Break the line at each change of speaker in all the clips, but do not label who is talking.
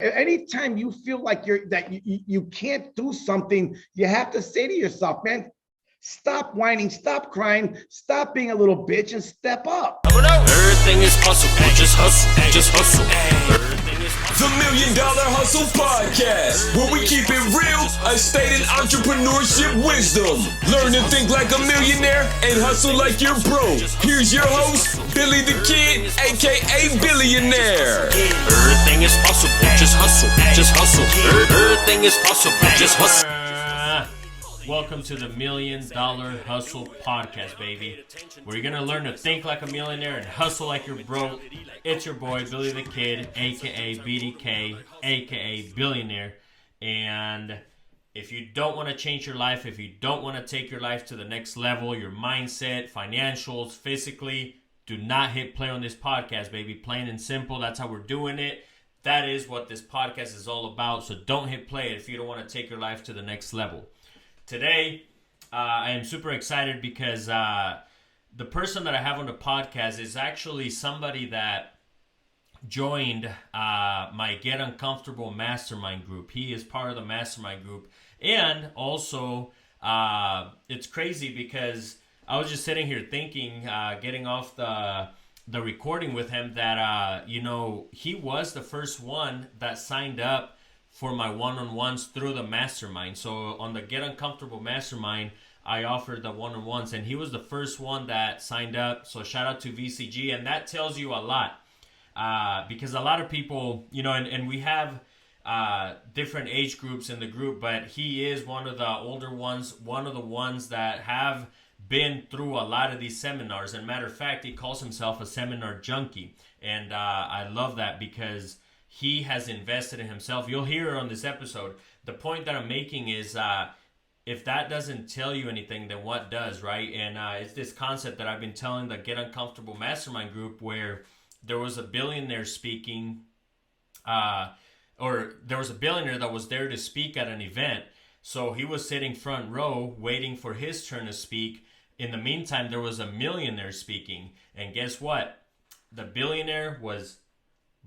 Anytime you feel like you can't do something, you have to say to yourself, man, stop whining, stop crying, stop being a little bitch, and step up.
Everything is possible, just hustle.
The $1 Million Hustle Podcast, where we keep it real, unstated entrepreneurship wisdom. Learn to think like a millionaire and hustle like you're broke. Here's your host, Billy the Kid, aka Billionaire.
Everything is possible, just hustle. Everything is possible, just hustle.
Welcome to the $1 Million Hustle Podcast, baby. Where you're gonna learn to think like a millionaire and hustle like you're broke. It's your boy, Billy the Kid, aka BDK, aka Billionaire. And if you don't want to change your life, if you don't want to take your life to the next level, your mindset, financials, physically, do not hit play on this podcast, baby. Plain and simple, that's how we're doing it. That is what this podcast is all about. So don't hit play if you don't want to take your life to the next level. Today, I am super excited because the person that I have on the podcast is actually somebody that joined my Get Uncomfortable Mastermind group. He is part of the Mastermind group. And also, it's crazy because I was just sitting here thinking, getting off the recording with him, that, he was the first one that signed up for my one-on-ones through the Mastermind. So on the Get Uncomfortable Mastermind, I offered the one-on-ones, and he was the first one that signed up. So shout out to VCG, and that tells you a lot, because a lot of people, and we have different age groups in the group, but he is one of the older ones, one of the ones that have been through a lot of these seminars. And matter of fact, he calls himself a seminar junkie, and I love that because he has invested in himself. You'll hear it on this episode. The point that I'm making is, if that doesn't tell you anything, then what does, right? And it's this concept that I've been telling the Get Uncomfortable Mastermind group, where there was a billionaire speaking, or there was a billionaire that was there to speak at an event. So he was sitting front row waiting for his turn to speak. In the meantime, there was a millionaire speaking. And guess what? The billionaire was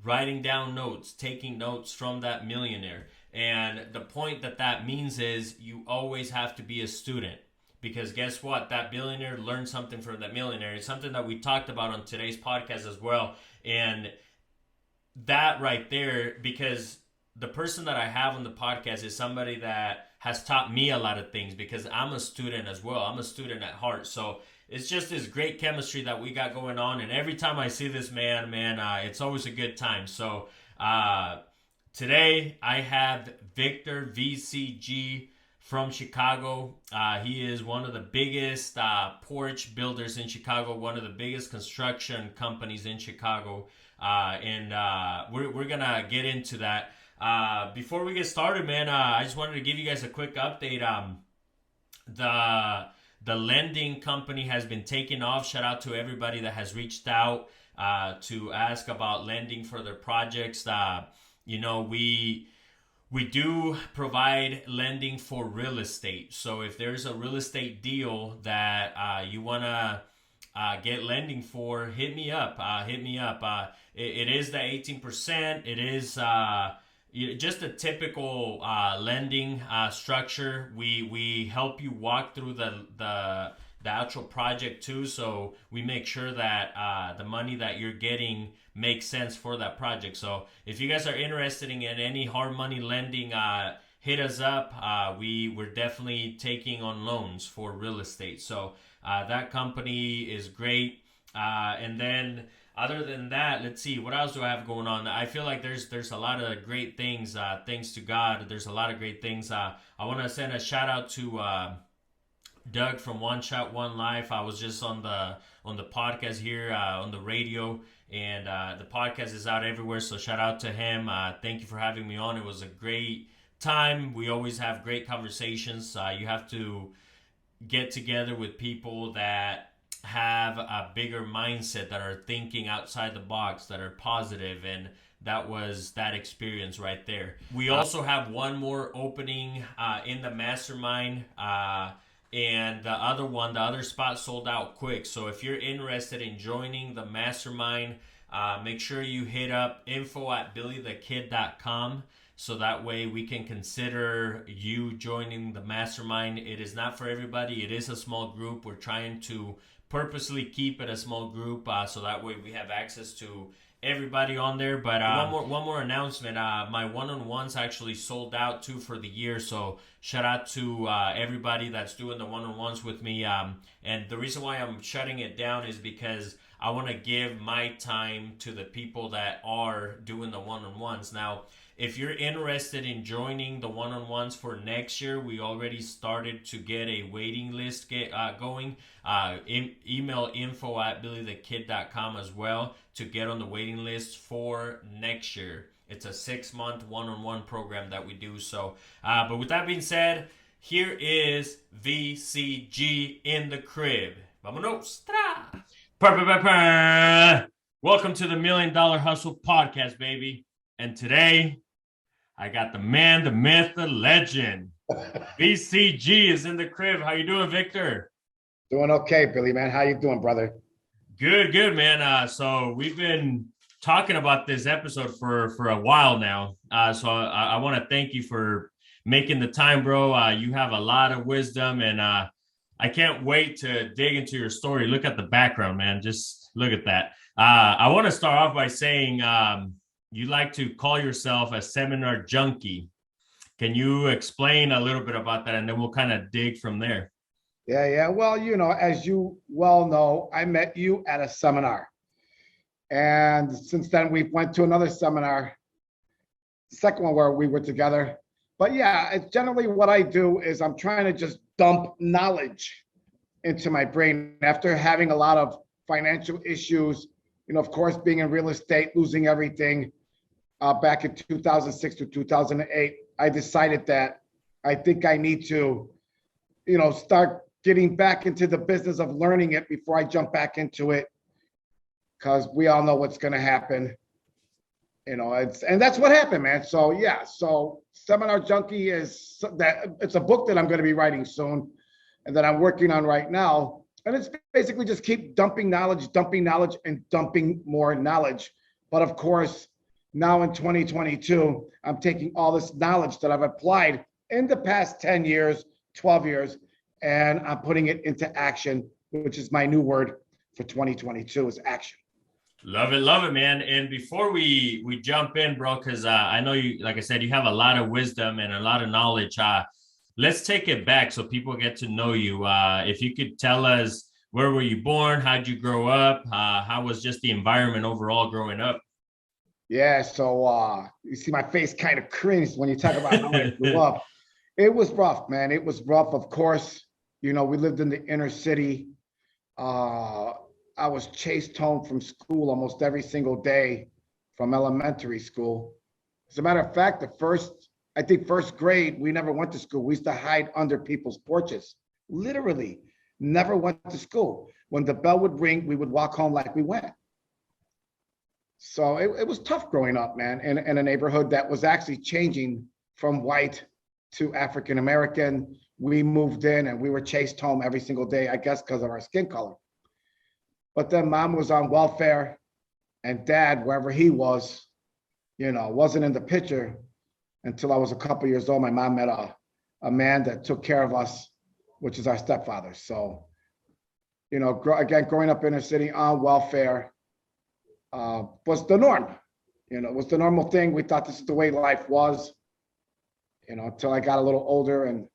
writing down notes, taking notes from that millionaire. And the point that means is you always have to be a student, because guess what? That billionaire learned something from that millionaire. It's something that we talked about on today's podcast as well. And that right there, because the person that I have on the podcast is somebody that has taught me a lot of things, because I'm a student as well. I'm a student at heart. So it's just this great chemistry that we got going on. And every time I see this man, it's always a good time. So today I have Victor VCG from Chicago. He is one of the biggest porch builders in Chicago, one of the biggest construction companies in Chicago. And we're going to get into that. Before we get started, I just wanted to give you guys a quick update. The lending company has been taking off. Shout out to everybody that has reached out to ask about lending for their projects. We do provide lending for real estate. So if there's a real estate deal that you want to get lending for, hit me up. It is the 18%. It is just a typical lending structure. We help you walk through the actual project too, so we make sure that the money that you're getting makes sense for that project. So if you guys are interested in any hard money lending, hit us up. We're definitely taking on loans for real estate. So that company is great. And then other than that, let's see, what else do I have going on? I feel like there's a lot of great things, thanks to God. There's a lot of great things. I want to send a shout out to Doug from One Shot One Life. I was just on the podcast here, on the radio, and the podcast is out everywhere, so shout out to him. Thank you for having me on. It was a great time. We always have great conversations. You have to get together with people that have a bigger mindset, that are thinking outside the box, that are positive, and that was that experience right there. We also have one more opening in the Mastermind, and the other spot sold out quick. So if you're interested in joining the Mastermind, make sure you hit up info@billythekid.com so that way we can consider you joining the mastermind. It is not for everybody. It is a small group. We're trying to purposely keep it a small group so that way we have access to everybody on there. But one more announcement. My one-on-ones actually sold out too for the year, so shout out to everybody that's doing the one-on-ones with me. And the reason why I'm shutting it down is because I want to give my time to the people that are doing the one-on-ones. Now, if you're interested in joining the one-on-ones for next year, we already started to get a waiting list going. Email info@billythekid.com as well to get on the waiting list for next year. It's a 6-month one-on-one program that we do. So, but with that being said, here is VCG in the crib. Vámonos. Welcome to the $1 Million Hustle Podcast, baby. And today, I got the man, the myth, the legend. VCG is in the crib. How you doing, Victor?
Doing okay, Billy, man. How you doing, brother?
Good, man. So we've been talking about this episode for a while now. So I want to thank you for making the time, bro. You have a lot of wisdom, and I can't wait to dig into your story. Look at the background, man. Just look at that. I want to start off by saying you like to call yourself a seminar junkie. Can you explain a little bit about that, and then we'll kind of dig from there?
Yeah. Well, as you well know, I met you at a seminar. And since then, we went to another seminar, second one where we were together. But yeah, it's generally what I do is I'm trying to just dump knowledge into my brain after having a lot of financial issues, of course, being in real estate, losing everything back in 2006 to 2008. I decided that I think I need to, start getting back into the business of learning it before I jump back into it, because we all know what's going to happen. And that's what happened, man. So yeah, so Seminar Junkie is that it's a book that I'm going to be writing soon and that I'm working on right now. And it's basically just keep dumping knowledge, and dumping more knowledge. But of course, now in 2022, I'm taking all this knowledge that I've applied in the past 10 years, 12 years, and I'm putting it into action, which is my new word for 2022 is action.
Love it, man. And before we jump in, bro, because I know you, like I said, you have a lot of wisdom and a lot of knowledge. Let's take it back so people get to know you. If you could tell us, where were you born? How'd you grow up? How was just the environment overall growing up?
Yeah, so you see my face kind of cringed when you talk about how I grew up. It was rough, man. It was rough. Of course, we lived in the inner city. I was chased home from school almost every single day from elementary school. As a matter of fact, first grade, we never went to school. We used to hide under people's porches. Literally, never went to school. When the bell would ring, we would walk home like we went. So it was tough growing up, man, in a neighborhood that was actually changing from white to African American. We moved in and we were chased home every single day, I guess, because of our skin color. But then mom was on welfare and dad, wherever he was, wasn't in the picture until I was a couple years old. My mom met a man that took care of us, which is our stepfather. So, again, growing up inner city on welfare was the norm. It was the normal thing. We thought this is the way life was, until I got a little older and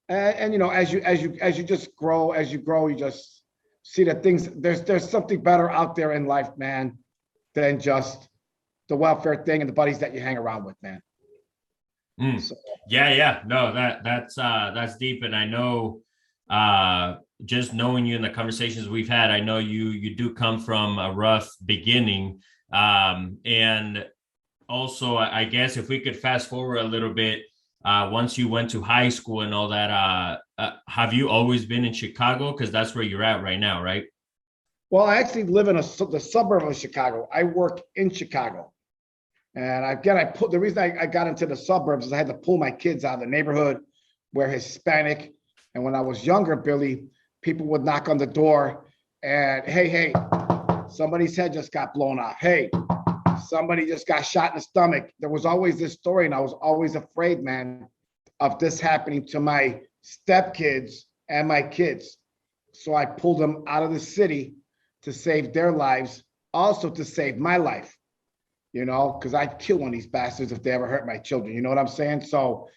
as you just grow, you just see that there's something better out there in life, man, than just the welfare thing and the buddies that you hang around with, man. So. Yeah. No, that's deep. And I know, just knowing you in the conversations we've had, I know you do come from a rough beginning. And also, I guess if we could fast forward a little bit, once you went to high school and all that, have you always been in Chicago? Because that's where you're at right now, right? Well, I actually live in the suburb of Chicago. I work in Chicago. And again, the reason I got into the suburbs is I had to pull my kids out of the neighborhood. We're Hispanic. And when I was younger, Billy, people would knock on the door and, hey, somebody's head just got blown off. Hey, somebody just got shot in the stomach. There was always this story, and I was always afraid, man, of this happening to my stepkids and my kids. So I pulled them out of the city to save their lives, also to save my life, you know, because I'd kill one of these bastards if they ever hurt my children. You know what I'm saying? So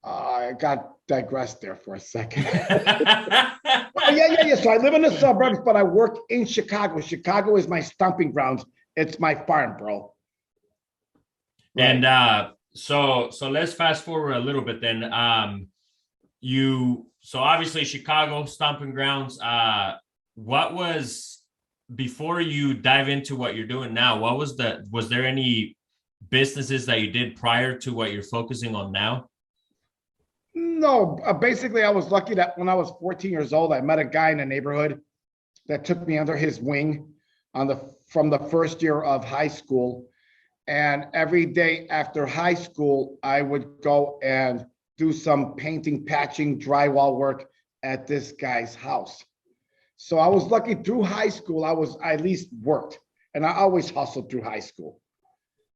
I got digressed there for a second. Yeah. So I live in the suburbs, but I work in Chicago. Chicago is my stomping grounds. It's my farm, bro.
Right. And so let's fast forward a little bit then. So obviously Chicago stomping grounds. What was, before you dive into what you're doing now, was there any businesses that you did prior to what you're focusing on now?
No, basically I was lucky that when I was 14 years old, I met a guy in the neighborhood that took me under his wing from the first year of high school. And every day after high school, I would go and do some painting, patching, drywall work at this guy's house. So I was lucky through high school, I at least worked, and I always hustled through high school,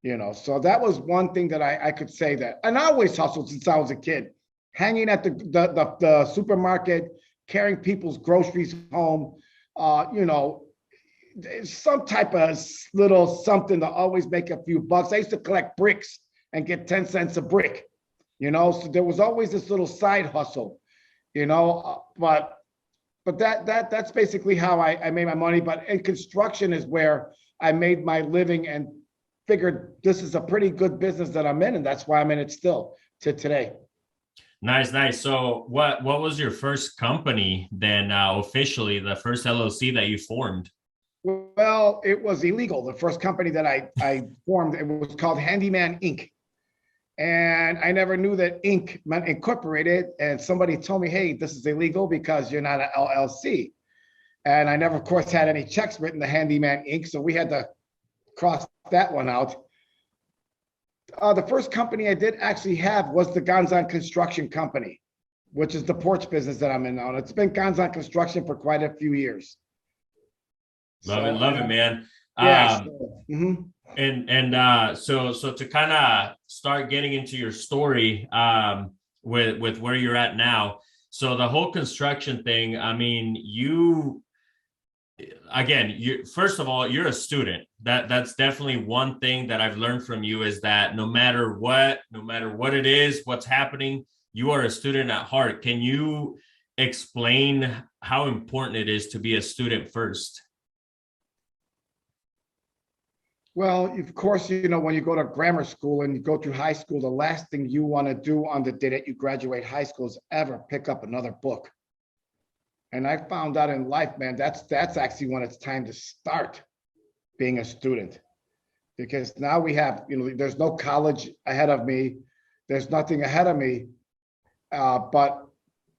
you know. So that was one thing that I could say that, and I always hustled since I was a kid, hanging at the supermarket, carrying people's groceries home, you know, some type of little something to always make a few bucks. I used to collect bricks and get 10 cents a brick, you know, so there was always this little side hustle, you know, but that's basically how I made my money. But in construction is where I made my living and figured this is a pretty good business that I'm in, and that's why I'm in it still to today.
Nice. So what was your first company then, officially, the first LLC that you formed?
Well, it was illegal. The first company that I formed, it was called Handyman Inc. And I never knew that Inc. meant incorporated. And somebody told me, hey, this is illegal because you're not an LLC. And I never, of course, had any checks written to Handyman Inc. So we had to cross that one out. The first company I did actually have was the Gonzon Construction Company, which is the porch business that I'm in now. And it's been Gonzon Construction for quite a few years.
Love it, man.
Yeah.
So to kind of start getting into your story, with where you're at now. So the whole construction thing, I mean, first of all, you're a student. That's definitely one thing that I've learned from you, is that no matter what it is, what's happening, you are a student at heart. Can you explain how important it is to be a student first?
Well, of course, you know, when you go to grammar school and you go through high school, the last thing you want to do on the day that you graduate high school is ever pick up another book. And I found out in life, man, that's actually when it's time to start being a student. Because now we have, you know, there's no college ahead of me. There's nothing ahead of me. But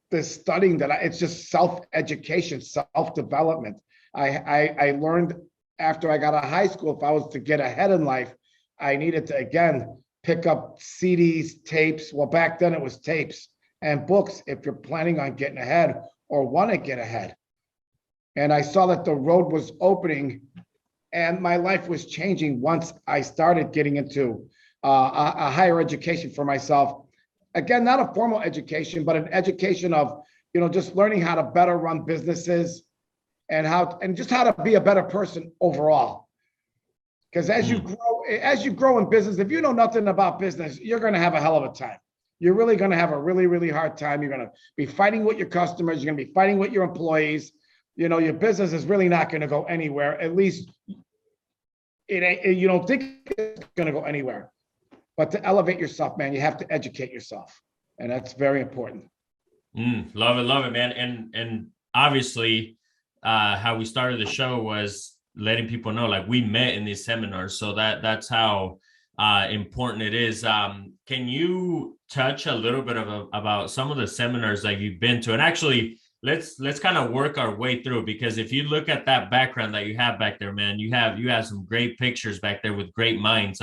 the studying it's just self-education, self-development. I learned after I got out of high school, if I was to get ahead in life, I needed to, again, pick up CDs, tapes. Well, back then it was tapes and books if you're planning on getting ahead or want to get ahead. And I saw that the road was opening and my life was changing once I started getting into a higher education for myself. Again, not a formal education, but an education of, you know, just learning how to better run businesses, and just how to be a better person overall. Because as you grow in business, if you know nothing about business, you're going to have a hell of a time. You're really going to have a really, really hard time. You're going to be fighting with your customers. You're going to be fighting with your employees. You know, your business is really not going to go anywhere. At least you don't think it's going to go anywhere. But to elevate yourself, man, you have to educate yourself. And that's very important.
Love it, man. And obviously, how we started the show was letting people know, like, we met in these seminars. So that's how important it is. Can you touch a little bit about some of the seminars that you've been to? And actually, let's kind of work our way through, because if you look at that background that you have back there, man, you have some great pictures back there with great minds.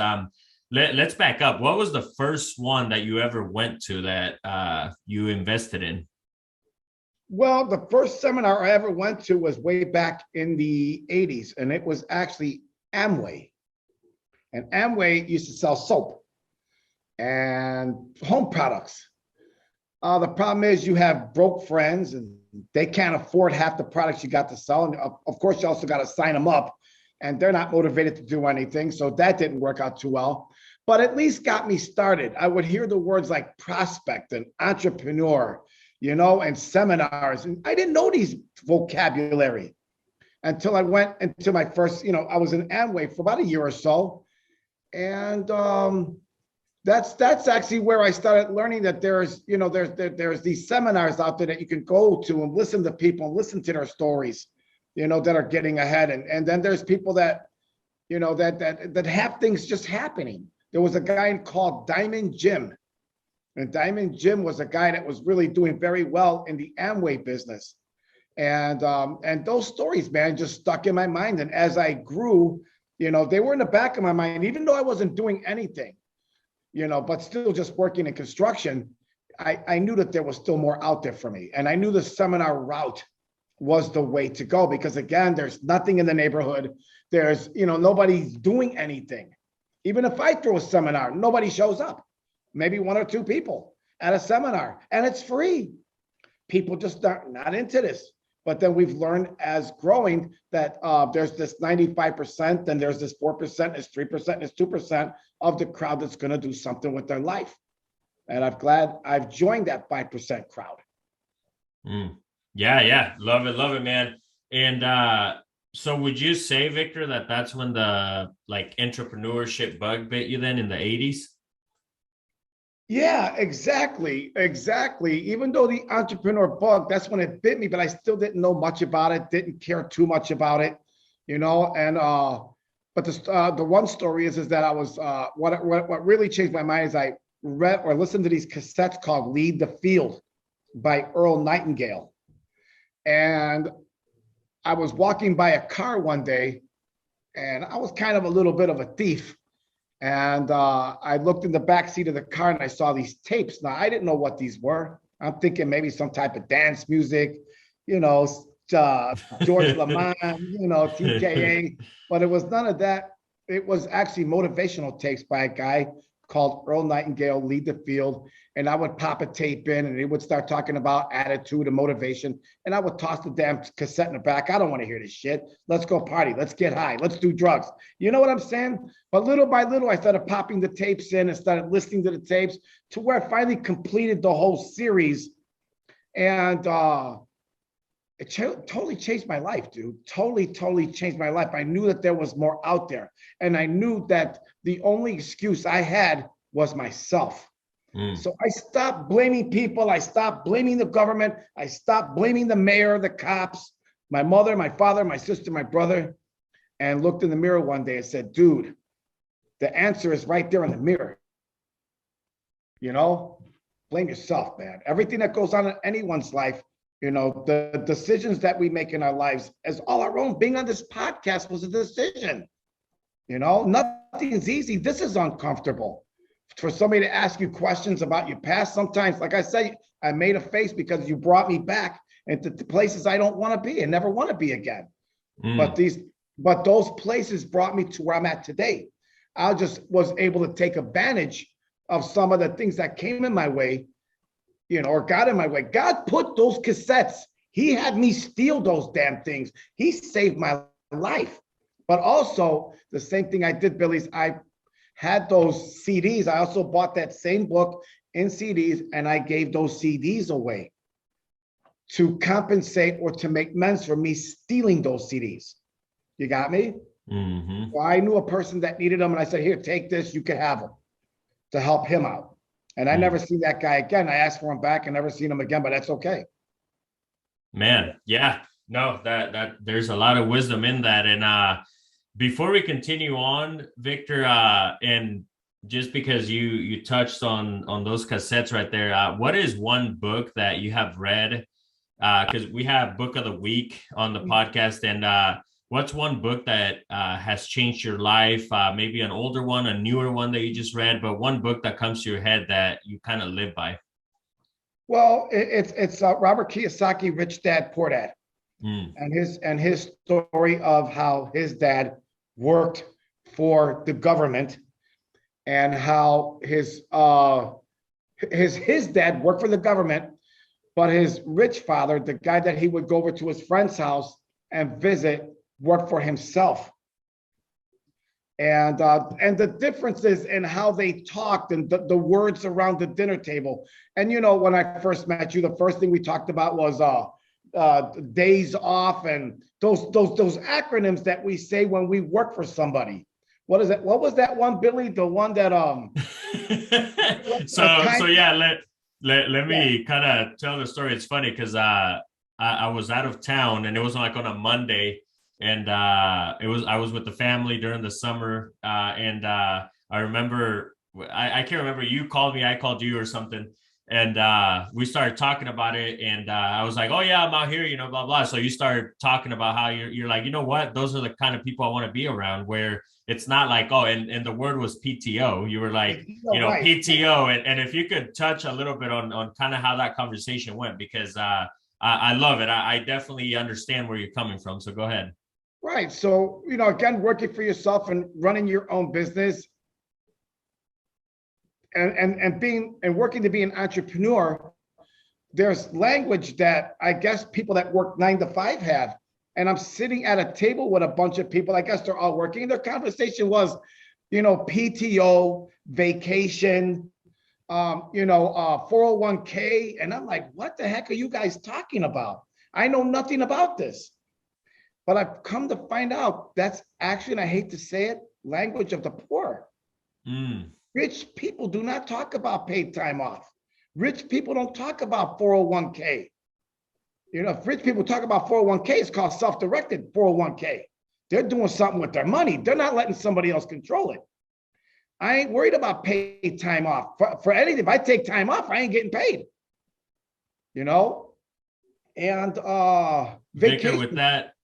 Let's back up. What was the first one that you ever went to that you invested in?
Well, the first seminar I ever went to was way back in the 80s, and it was actually Amway. And Amway used to sell soap and home products. The problem is you have broke friends and they can't afford half the products you got to sell. And of course, you also got to sign them up and they're not motivated to do anything. So that didn't work out too well, but at least got me started. I would hear the words like prospect and entrepreneur, and seminars. And I didn't know these vocabulary until I went into my first, I was in Amway for about a year or so. And that's actually where I started learning that there's these seminars out there that you can go to and listen to people and listen to their stories, that are getting ahead. And then there's people that, that have things just happening. There was a guy called Diamond Jim. And Diamond Jim was a guy that was really doing very well in the Amway business. And those stories, man, just stuck in my mind. And as I grew, they were in the back of my mind, even though I wasn't doing anything, but still just working in construction, I knew that there was still more out there for me. And I knew the seminar route was the way to go because, again, there's nothing in the neighborhood. There's, nobody's doing anything. Even if I throw a seminar, nobody shows up. Maybe one or two people at a seminar, and it's free. People just are not into this. But then we've learned as growing that there's this 95%, then there's this 4%, there's 3%, there's 2% of the crowd that's going to do something with their life. And I'm glad I've joined that 5% crowd.
Yeah. Love it, man. And so would you say, Victor, that that's when the entrepreneurship bug bit you then in the 80s?
Yeah, exactly. Even though the entrepreneur bug, that's when it bit me, but I still didn't know much about it, didn't care too much about it, and but the one story is that I was what really changed my mind is I read or listened to these cassettes called Lead the Field by Earl Nightingale. And I was walking by a car one day and I was kind of a little bit of a thief. And I looked in the back seat of the car and I saw these tapes. Now, I didn't know what these were. I'm thinking maybe some type of dance music, George Lamont, TKA, but it was none of that. It was actually motivational tapes by a guy called Earl Nightingale, Lead the Field. And I would pop a tape in and he would start talking about attitude and motivation. And I would toss the damn cassette in the back. I don't want to hear this shit. Let's go party. Let's get high. Let's do drugs. You know what I'm saying? But little by little, I started popping the tapes in and started listening to the tapes to where I finally completed the whole series. And it totally changed my life, dude. Totally changed my life. I knew that there was more out there. And I knew that the only excuse I had was myself. So I stopped blaming people. I stopped blaming the government. I stopped blaming the mayor, the cops, my mother, my father, my sister, my brother, and looked in the mirror one day and said, dude, the answer is right there in the mirror. Blame yourself, man. Everything that goes on in anyone's life, the decisions that we make in our lives as all our own. Being on this podcast was a decision. Nothing's easy. This is uncomfortable. For somebody to ask you questions about your past, sometimes, like I say, I made a face because you brought me back into the places I don't want to be and never want to be again. But those places brought me to where I'm at today. I just was able to take advantage of some of the things that came in my way, or got in my way. God put those cassettes. He had me steal those damn things. He saved my life. But also the same thing I did, Billy, is I had those CDs. I also bought that same book in CDs and I gave those CDs away to compensate or to make amends for me stealing those CDs. You got me?
Mm-hmm.
Well, I knew a person that needed them and I said, here, take this, you can have them, to help him out. And I never seen that guy again. I asked for him back and never seen him again, but that's okay.
Man, yeah. No, that there's a lot of wisdom in that. And before we continue on, Victor, and just because you touched on those cassettes right there, what is one book that you have read? Because we have Book of the Week on the podcast, and what's one book that has changed your life? Maybe an older one, a newer one that you just read, but one book that comes to your head that you kind of live by.
Well, it's Robert Kiyosaki, Rich Dad Poor Dad,
Mm.
and his story of how his dad worked for the government, and how his dad worked for the government, but his rich father, the guy that he would go over to his friend's house and visit, worked for himself. And the differences in how they talked and the words around the dinner table. And when I first met you, the first thing we talked about was days off and those acronyms that we say when we work for somebody. What is it? What was that one, Billy? The one that
so yeah, let me kind of tell the story. It's funny because I was out of town, and it was like on a Monday, and I was with the family during the summer, and I remember I can't remember, you called me, I called you or something, and we started talking about it, and I was like, oh yeah, I'm out here, blah blah. So you started talking about how you're like, you know what, those are the kind of people I want to be around, where it's not like, oh, and the word was PTO. You were like,
right.
PTO. And if you could touch a little bit on kind of how that conversation went, because I love it. I definitely understand where you're coming from. So go ahead.
Right. So, again, working for yourself and running your own business and working to be an entrepreneur, there's language that I guess people that work 9 to 5 have. And I'm sitting at a table with a bunch of people. I guess they're all working. Their conversation was, PTO, vacation, 401k. And I'm like, what the heck are you guys talking about? I know nothing about this. But I've come to find out that's actually, and I hate to say it, language of the poor.
Mm.
Rich people do not talk about paid time off. Rich people don't talk about 401k. If rich people talk about 401k, it's called self-directed 401k. They're doing something with their money. They're not letting somebody else control it. I ain't worried about paid time off. For anything, if I take time off, I ain't getting paid. And
Victor, with that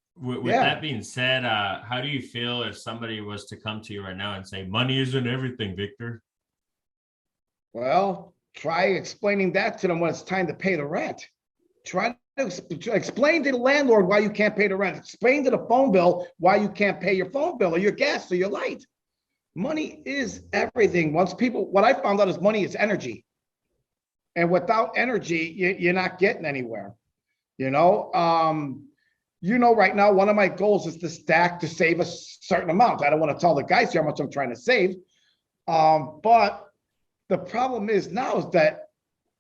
being said, how do you feel if somebody was to come to you right now and say, money isn't everything, Victor?
Well, try explaining that to them when it's time to pay the rent. Try to explain to the landlord why you can't pay the rent. Explain to the phone bill why you can't pay your phone bill or your gas or your light. Money is everything. What I found out is money is energy. And without energy, you're not getting anywhere. Right now, one of my goals is to save a certain amount. I don't want to tell the guys here how much I'm trying to save. But the problem is now is that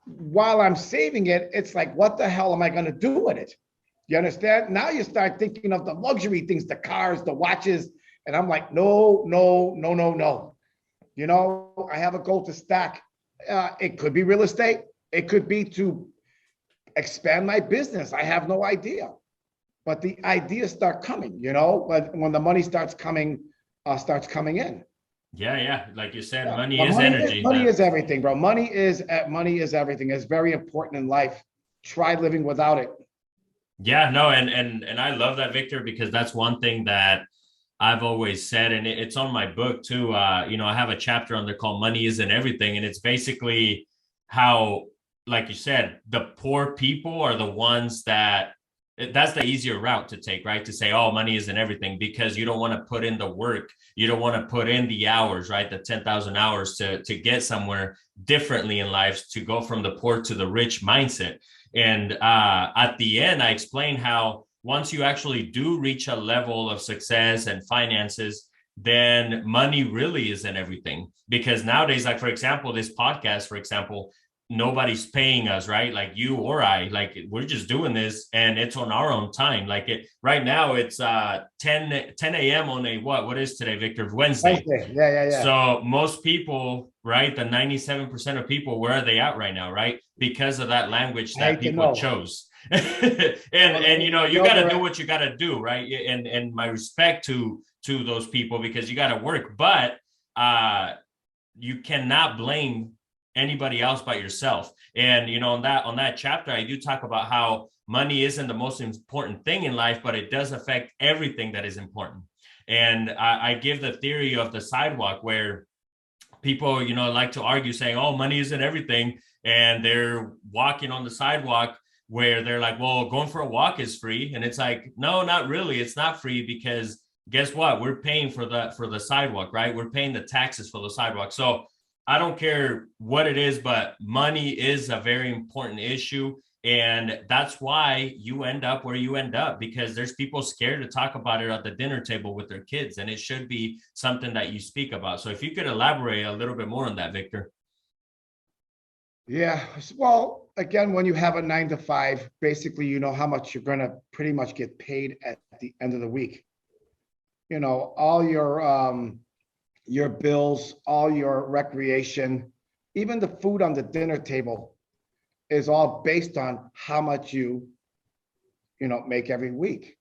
while I'm saving it, it's like, what the hell am I going to do with it? You understand? Now you start thinking of the luxury things, the cars, the watches. And I'm like, no. I have a goal to stack. It could be real estate. It could be to expand my business. I have no idea. But the ideas start coming, when the money starts coming in.
Yeah. Like you said, money is energy.
Money is everything, bro. Money is everything. It's very important in life. Try living without it.
Yeah, no, and I love that, Victor, because that's one thing that I've always said, and it's on my book too. I have a chapter on there called Money Isn't Everything. And it's basically how, like you said, the poor people are the ones that's the easier route to take, right? To say, oh, money isn't everything, because you don't want to put in the work. You don't want to put in the hours, right? The 10,000 hours to get somewhere differently in life, to go from the poor to the rich mindset. And at the end, I explain how once you actually do reach a level of success and finances, then money really isn't everything. Because nowadays, like, for example, this podcast, for example, nobody's paying us, right? Like you or I, like we're just doing this and it's on our own time. Like right now it's 10 a.m. on what is today, Victor? Wednesday.
Yeah.
So most people, right? The 97% of people, where are they at right now, right? Because of that language that people chose. and you got to do what you got to do, right? And my respect to those people, because you got to work, but you cannot blame anybody else but yourself. And on that chapter, I do talk about how money isn't the most important thing in life, but it does affect everything that is important. And I give the theory of the sidewalk, where people, like to argue saying, oh, money isn't everything. And they're walking on the sidewalk where they're like, well, going for a walk is free. And it's like, no, not really. It's not free because guess what? We're paying for the sidewalk, right? We're paying the taxes for the sidewalk. So I don't care what it is, but money is a very important issue. And that's why you end up where you end up, because there's people scared to talk about it at the dinner table with their kids. And it should be something that you speak about. So if you could elaborate a little bit more on that, Victor.
Yeah, well, again, when you have a 9 to 5, basically, you know how much you're going to pretty much get paid at the end of the week. All your bills, all your recreation, even the food on the dinner table is all based on how much you make every week.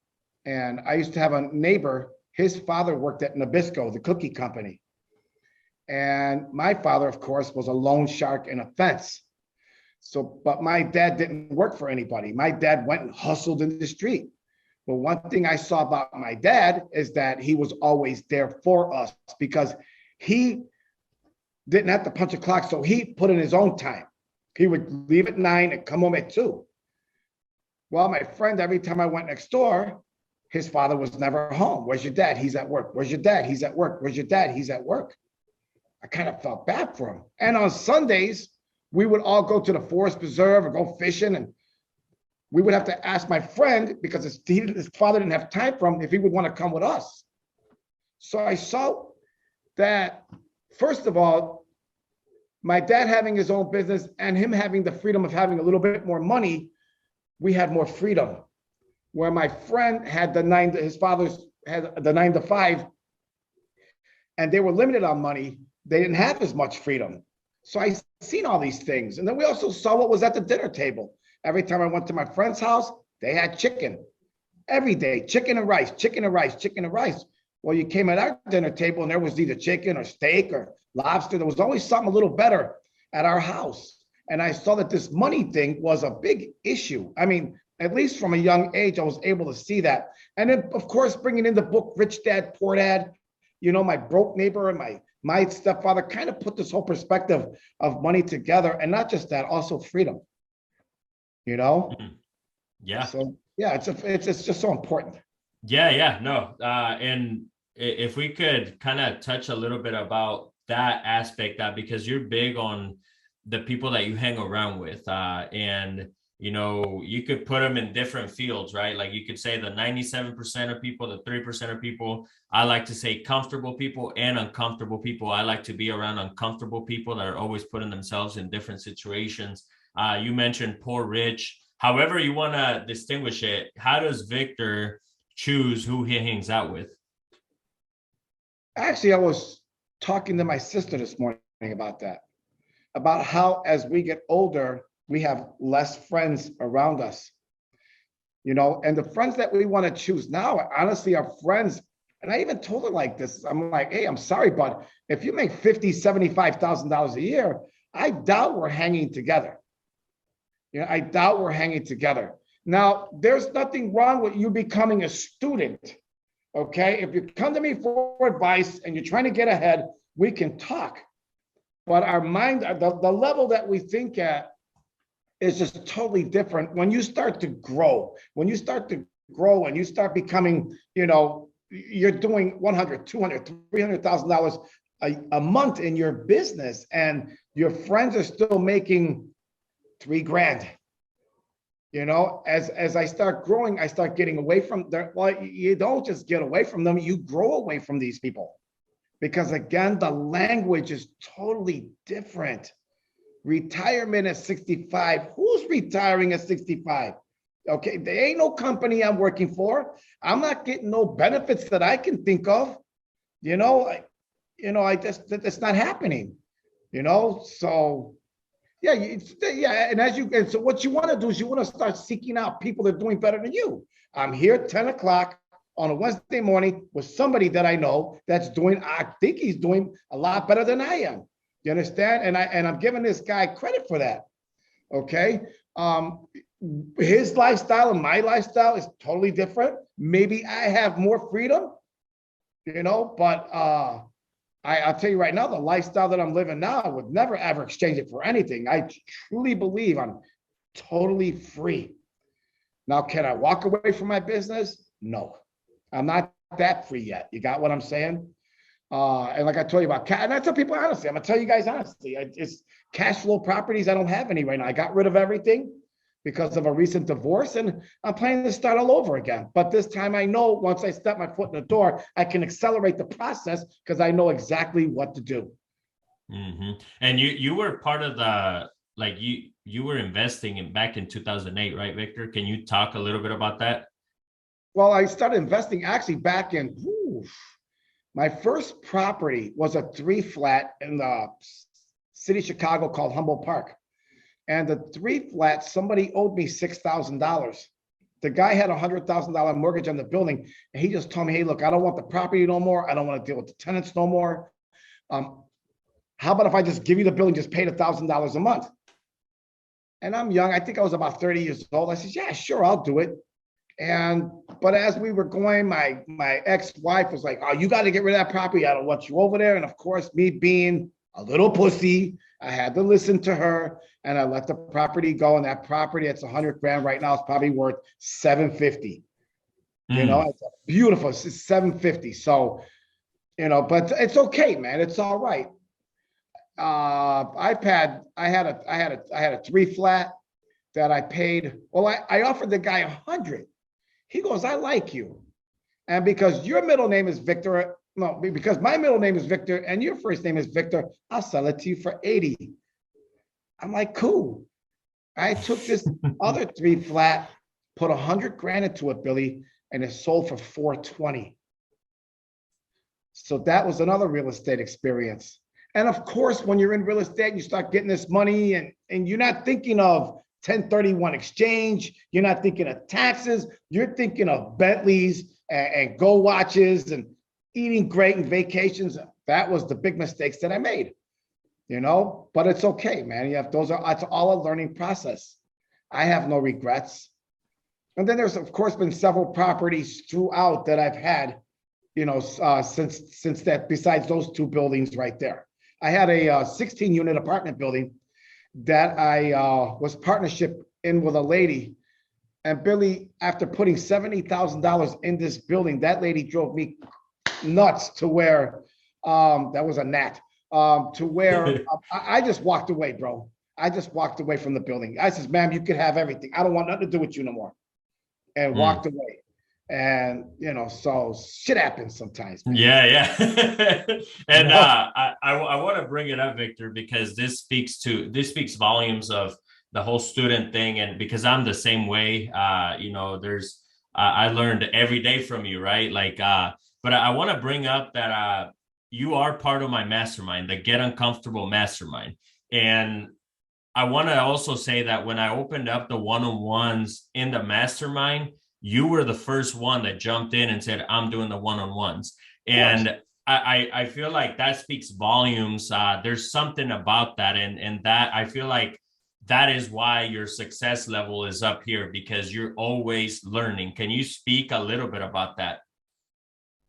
And I used to have a neighbor, his father worked at Nabisco, the cookie company. And my father, of course, was a loan shark in a fence. So, but my dad didn't work for anybody. My dad went and hustled in the street. But one thing I saw about my dad is that he was always there for us because he didn't have to punch a clock. So he put in his own time. He would leave at 9 and come home at 2. Well, my friend, every time I went next door, his father was never home. Where's your dad? He's at work. Where's your dad? He's at work. Where's your dad? He's at work. I kind of felt bad for him. And on Sundays, we would all go to the forest preserve or go fishing. And we would have to ask my friend, because his father didn't have time for him, if he would want to come with us. So I saw that, first of all, my dad having his own business and him having the freedom of having a little bit more money, we had more freedom. Where my friend had his father's had the 9 to 5, and they were limited on money. They didn't have as much freedom. So I seen all these things. And then we also saw what was at the dinner table. Every time I went to my friend's house, they had chicken. Every day, chicken and rice, chicken and rice, chicken and rice. Well, you came at our dinner table and there was either chicken or steak or lobster. There was always something a little better at our house. And I saw that this money thing was a big issue. I mean, at least from a young age, I was able to see that. And then, of course, bringing in the book, Rich Dad, Poor Dad, my broke neighbor and my stepfather kind of put this whole perspective of money together. And not just that, also freedom,
Yeah.
So, yeah, it's just so important.
Yeah. No. And if we could kind of touch a little bit about that aspect, because you're big on the people that you hang around with, and you could put them in different fields, right? Like you could say the 97% of people, the 3% of people. I like to say comfortable people and uncomfortable people. I like to be around uncomfortable people that are always putting themselves in different situations. You mentioned poor, rich. However you want to distinguish it, how does Victor choose who he hangs out with?
Actually, I was talking to my sister this morning about that, about how as we get older, we have less friends around us, and the friends that we want to choose now, honestly, are friends. And I even told her like this, I'm like, hey, I'm sorry, but if you make $50,000, $75,000 a year, I doubt we're hanging together. I doubt we're hanging together. Now, there's nothing wrong with you becoming a student, okay? If you come to me for advice and you're trying to get ahead, we can talk. But our mind, the level that we think at, is just totally different when you start to grow. When you start to grow and you start becoming, you're doing $100,000, $200,000, $300,000 a month in your business, and your friends are still making $3,000. As I start growing, I start getting away from them. Well, you don't just get away from them; you grow away from these people, because again, the language is totally different. Retirement at 65. Who's retiring at 65? Okay, there ain't no company I'm working for. I'm not getting no benefits that I can think of. I just, it's not happening. So yeah, and so what you want to do is you want to start seeking out people that are doing better than you. I'm here at 10 o'clock on a Wednesday morning with somebody that I know that's I think he's doing a lot better than I am. You understand? And I'm giving this guy credit for that. Okay. His lifestyle and my lifestyle is totally different. Maybe I have more freedom, but I'll tell you right now, the lifestyle that I'm living now, I would never ever exchange it for anything. I truly believe I'm totally free. Now, can I walk away from my business? No, I'm not that free yet. You got what I'm saying? And like I told you about, and I tell people honestly, I'm gonna tell you guys honestly, it's cash flow properties. I don't have any right now. I got rid of everything because of a recent divorce, and I'm planning to start all over again. But this time I know once I step my foot in the door, I can accelerate the process because I know exactly what to do.
Mm-hmm. And you were part of the, like you were investing in back in 2008, right, Victor? Can you talk a little bit about that?
Well, I started investing actually back in, my first property was a 3-flat in the city of Chicago called Humboldt Park. And the 3-flat, somebody owed me $6,000. The guy had a $100,000 mortgage on the building. And he just told me, hey, look, I don't want the property no more. I don't want to deal with the tenants no more. How about if I just give you the building, just pay $1,000 a month? And I'm young. I think I was about 30 years old. I said, yeah, sure, I'll do it. But as we were going, my ex-wife was like, oh, you got to get rid of that property. I don't want you over there. And of course, me being a little pussy, I had to listen to her, and I let the property go. And that property, it's 100 grand right now. It's probably worth 750. You know, it's beautiful. It's 750. So, you know, but it's okay, man. It's all right. I had a 3-flat that I paid. Well, I offered the guy 100. He goes, I like you. And because your middle name is Victor, no, because my middle name is Victor and your first name is Victor, I'll sell it to you for 80. I'm like, cool. I took this other 3-flat, put 100 grand into it, Billy, and it sold for 420. So that was another real estate experience. And of course, when you're in real estate, you start getting this money and you're not thinking of 1031 exchange. You're not thinking of taxes. You're thinking of Bentleys and Go watches and eating great and vacations. That was the big mistakes that I made, you know, but it's okay, man. It's all a learning process. I have no regrets. And then there's of course been several properties throughout that I've had, you know, since that, besides those 2 buildings right there. I had a 16-unit apartment building that I was partnership in with a lady. And Billy, after putting $70,000 in this building, that lady drove me nuts to where, that was a gnat, to where I just walked away, bro. I just walked away from the building. I says, ma'am, you could have everything. I don't want nothing to do with you no more. And walked away. And, you know, so shit happens sometimes, man.
Yeah. And I want to bring it up, Victor, because this speaks volumes of the whole student thing. And because I'm the same way, you know, I learned every day from you, right? Like, but I want to bring up that you are part of my mastermind, the Get Uncomfortable Mastermind. And I want to also say that when I opened up the one-on-ones in the mastermind, you were the first one that jumped in and said, I'm doing the one-on-ones. And I feel like that speaks volumes. There's something about that. And that I feel like that is why your success level is up here, because you're always learning. Can you speak a little bit about that?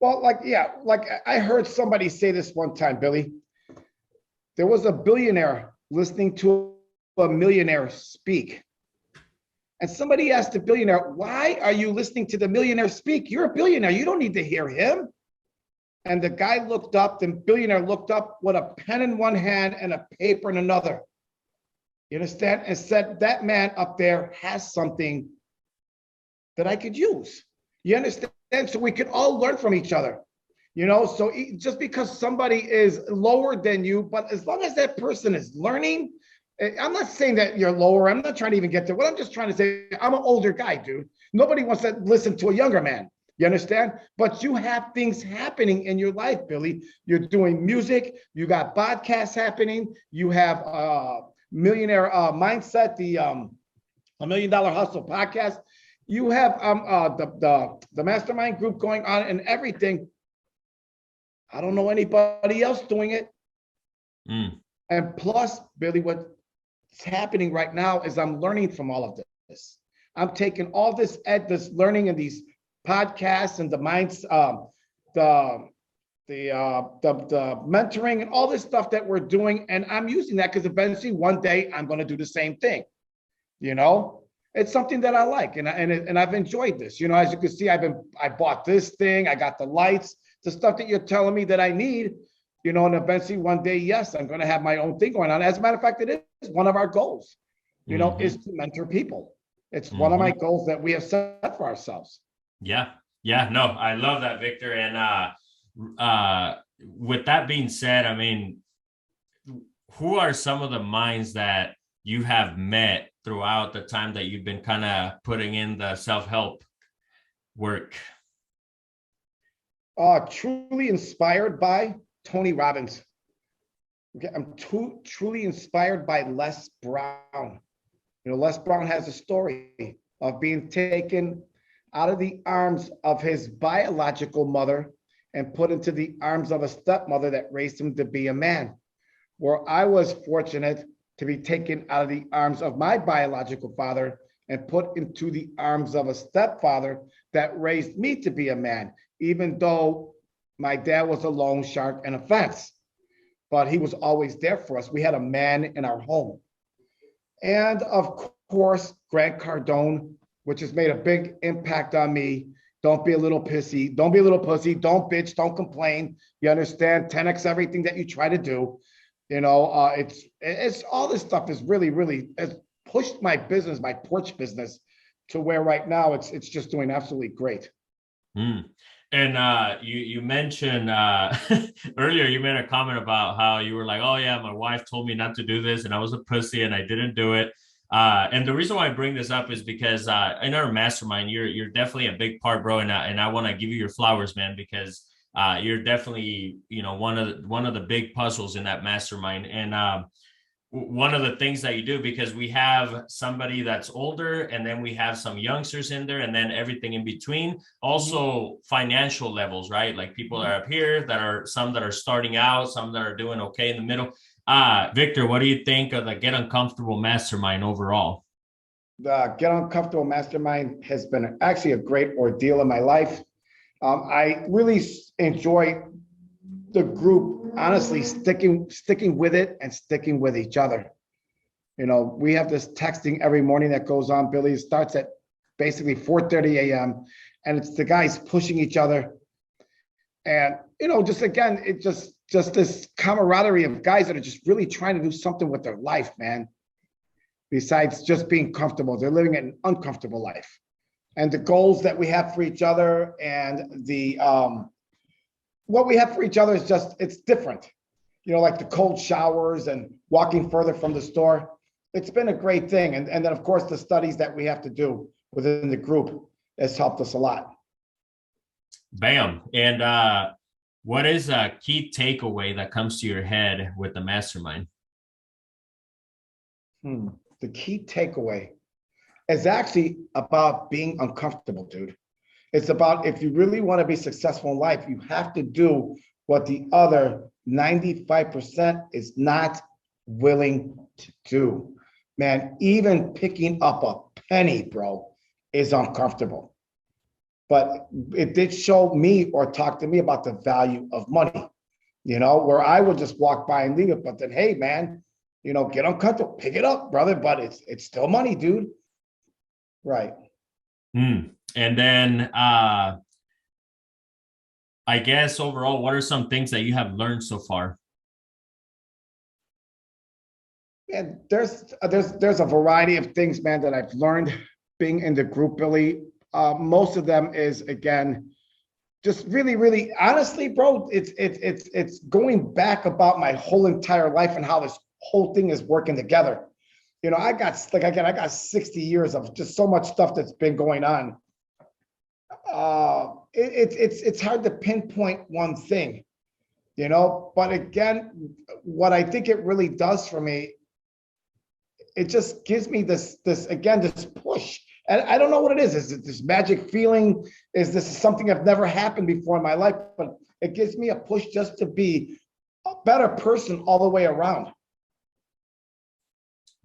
Well, like I heard somebody say this one time, Billy. There was a billionaire listening to a millionaire speak. And somebody asked the billionaire, why are you listening to the millionaire speak? You're a billionaire. You don't need to hear him. And the guy looked up, the billionaire looked up with a pen in one hand and a paper in another. You understand? And said, that man up there has something that I could use. You understand? So we can all learn from each other. You know, so just because somebody is lower than you, but as long as that person is learning, I'm not saying that you're lower. I'm not trying to even get there. What I'm just trying to say, I'm an older guy, dude. Nobody wants to listen to a younger man. You understand? But you have things happening in your life, Billy. You're doing music. You got podcasts happening. You have Millionaire Mindset, the $1 Million Hustle podcast. You have the Mastermind group going on and everything. I don't know anybody else doing it. And plus, Billy, what's happening right now is I'm learning from all of this. I'm taking all this learning and these podcasts and the the mentoring and all this stuff that we're doing. And I'm using that because eventually one day I'm going to do the same thing. You know, it's something that I like, and I've enjoyed this. You know, as you can see, I bought this thing, I got the lights, the stuff that you're telling me that I need. You know, and eventually one day, yes, I'm going to have my own thing going on. As a matter of fact, it is one of our goals. You know, is to mentor people. It's one of my goals that we have set for ourselves.
Yeah. No, I love that, Victor. And with that being said, I mean, who are some of the minds that you have met throughout the time that you've been kind of putting in the self-help work?
Truly inspired by Tony Robbins. Okay, I'm truly inspired by Les Brown. You know, Les Brown has a story of being taken out of the arms of his biological mother and put into the arms of a stepmother that raised him to be a man. Where I was fortunate to be taken out of the arms of my biological father and put into the arms of a stepfather that raised me to be a man, even though my dad was a loan shark and a fence. But he was always there for us. We had a man in our home. And of course, Grant Cardone, which has made a big impact on me. Don't be a little pissy. Don't be a little pussy. Don't bitch. Don't complain. You understand? 10x everything that you try to do. You know, it's all this stuff is really has pushed my business, my porch business, to where right now it's just doing absolutely great.
And you mentioned earlier, you made a comment about how you were like, oh yeah, my wife told me not to do this and I was a pussy and I didn't do it. And the reason why I bring this up is because in our mastermind, you're definitely a big part, bro. And I want to give you your flowers, man, because you're definitely, you know, one of the big puzzles in that mastermind. And one of the things that you do, because we have somebody that's older and then we have some youngsters in there and then everything in between, also financial levels, right? Like people are up here that are some that are starting out, some that are doing okay in the middle. Victor, what do you think of the Get Uncomfortable Mastermind overall?
The Get Uncomfortable Mastermind has been actually a great ordeal in my life. I really enjoy the group, honestly, sticking with it and sticking with each other. You know, we have this texting every morning that goes on, Billy. It starts at basically 4:30 a.m. and it's the guys pushing each other. And, you know, just again, it just this camaraderie of guys that are just really trying to do something with their life, man. Besides just being comfortable, they're living an uncomfortable life. And the goals that we have for each other and the what we have for each other is just, it's different. You know, like the cold showers and walking further from the store. It's been a great thing. And then, of course, the studies that we have to do within the group has helped us a lot.
Bam. And what is a key takeaway that comes to your head with the mastermind?
The key takeaway is actually about being uncomfortable, dude. It's about, if you really want to be successful in life, you have to do what the other 95% is not willing to do. Man, even picking up a penny, bro, is uncomfortable. But it did show me or talk to me about the value of money, you know, where I would just walk by and leave it. But then, hey, man, you know, get uncomfortable, pick it up, brother. But it's still money, dude. Right.
And then I guess overall, what are some things that you have learned so far?
And there's a variety of things, man, that I've learned being in the group, Billy. Most of them is, again, just really, honestly, bro, it's going back about my whole entire life and how this whole thing is working together. You know, I got 60 years of just so much stuff that's been going on. It's hard to pinpoint one thing, you know, but again, what I think it really does for me, it just gives me this push. And I don't know what it is. Is it this magic feeling? Is this something I've never happened before in my life? But it gives me a push just to be a better person all the way around.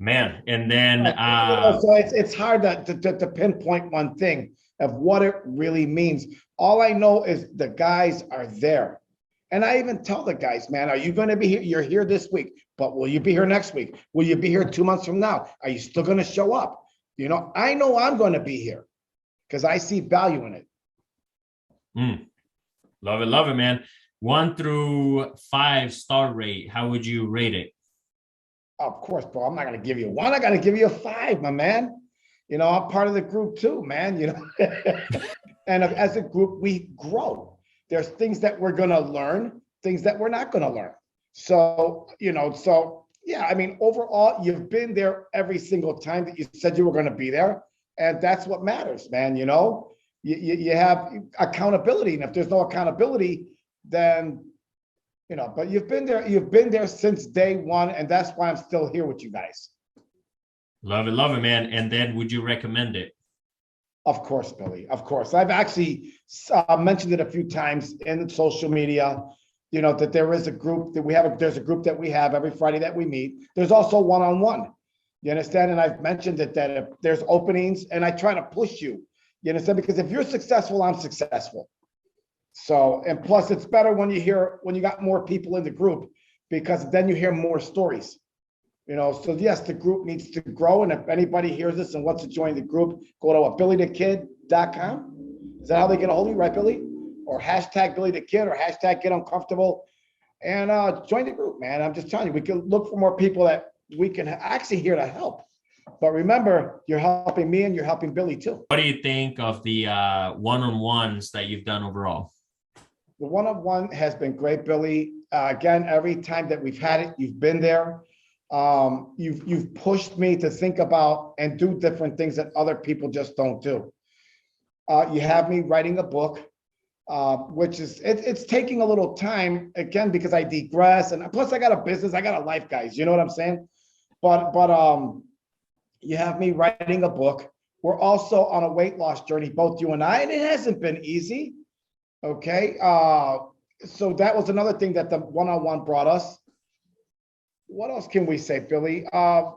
Man, and then
so it's hard to pinpoint one thing of what it really means. All I know is the guys are there. And I even tell the guys, man, are you going to be here? You're here this week, but will you be here next week? Will you be here 2 months from now? Are you still going to show up? I know I'm going to be here because I see value in it.
Love it, man. 1 through 5 star rate. How would you rate it?
Of course, bro. I'm not going to give you 1. I got to give you a 5, my man. I'm part of the group too, man. And as a group, we grow. There's things that we're going to learn, things that we're not going to learn. So, yeah, I mean, overall, you've been there every single time that you said you were going to be there. And that's what matters, man. You have accountability. And if there's no accountability, then, but you've been there since day one. And that's why I'm still here with you guys.
Love it, man. And then would you recommend it?
Of course, Billy. Of course. I've actually mentioned it a few times in social media, that there is a group that we have. There's a group that we have every Friday that we meet. There's also one-on-one. You understand? And I've mentioned it that if there's openings, and I try to push you. You understand? Because if you're successful, I'm successful. So, and plus it's better when you got more people in the group, because then you hear more stories. So yes, the group needs to grow. And if anybody hears this and wants to join the group, go to BillyTheKid.com. Is that how they get a hold of you, right, Billy? Or #BillyTheKid or #GetUncomfortable, and join the group, man. I'm just telling you, we can look for more people that we can actually here to help. But remember, you're helping me and you're helping Billy too.
What do you think of the one-on-ones that you've done overall?
The one-on-one has been great, Billy. Again, every time that we've had it, you've been there. You've pushed me to think about and do different things that other people just don't do. You have me writing a book, which is it's taking a little time, again, because I digress, and plus I got a business, I got a life, guys. You know what I'm saying? But you have me writing a book. We're also on a weight loss journey, both you and I, and it hasn't been easy. Okay, so that was another thing that the one-on-one brought us. What else can we say, Billy? I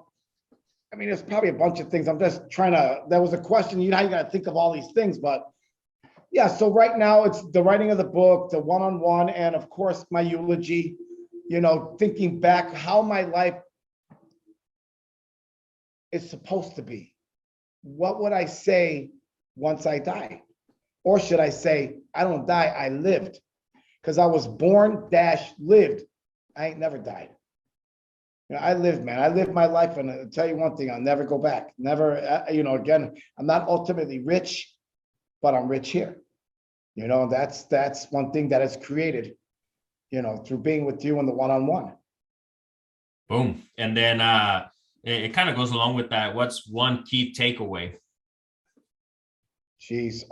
mean, there's probably a bunch of things. I'm just trying to, that was a question, you got to think of all these things, but yeah, so right now it's the writing of the book, the one-on-one, and of course, my eulogy, thinking back how my life is supposed to be. What would I say once I die? Or should I say, I don't die, I lived. Because I was born - lived. I ain't never died. I lived, man. I lived my life, and I'll tell you one thing, I'll never go back. Never, again, I'm not ultimately rich, but I'm rich here. That's one thing that is created, through being with you in the one-on-one.
Boom. And then it kind of goes along with that. What's one key takeaway?
Jeez.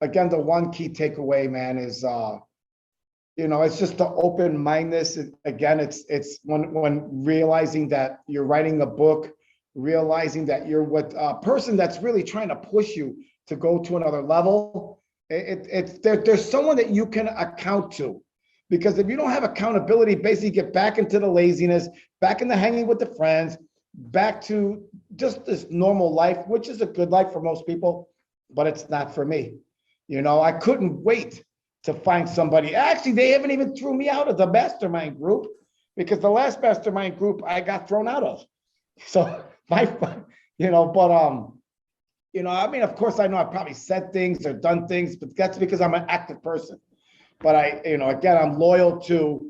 Again, the one key takeaway, man, is it's just the open-mindedness. Again, it's when realizing that you're writing a book, realizing that you're with a person that's really trying to push you to go to another level. There's someone that you can account to, because if you don't have accountability, basically get back into the laziness, back into hanging with the friends, back to just this normal life, which is a good life for most people, but it's not for me. I couldn't wait to find somebody. Actually, they haven't even threw me out of the mastermind group, because the last mastermind group I got thrown out of. So I mean, of course I know I probably said things or done things, but that's because I'm an active person. But again, I'm loyal to,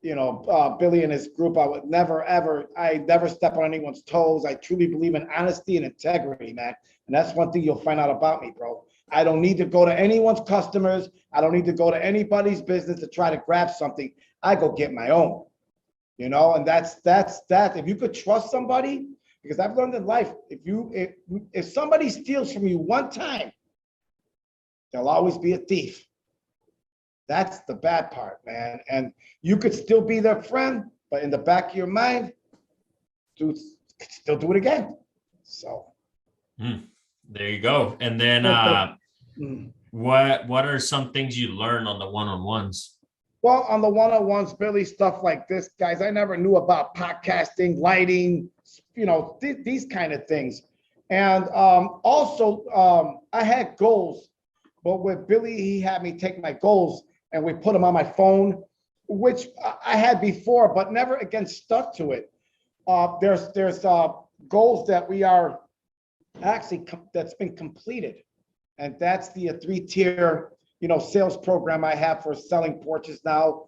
Billy and his group. I never step on anyone's toes. I truly believe in honesty and integrity, man. And that's one thing you'll find out about me, bro. I don't need to go to anyone's customers. I don't need to go to anybody's business to try to grab something. I go get my own, and that's that. If you could trust somebody, because I've learned in life, if somebody steals from you one time, there'll always be a thief. That's the bad part, man. And you could still be their friend, but in the back of your mind, dude, still do it again. So.
There you go. And then what are some things you learn on the one-on-ones?
Well, on the one-on-ones, Billy, stuff like this, guys, I never knew about podcasting, lighting, these kind of things. And also, I had goals, but with Billy, he had me take my goals and we put them on my phone, which I had before, but never again stuck to it. There's goals that we are actually that's been completed, and that's the 3-tier sales program I have for selling porches now.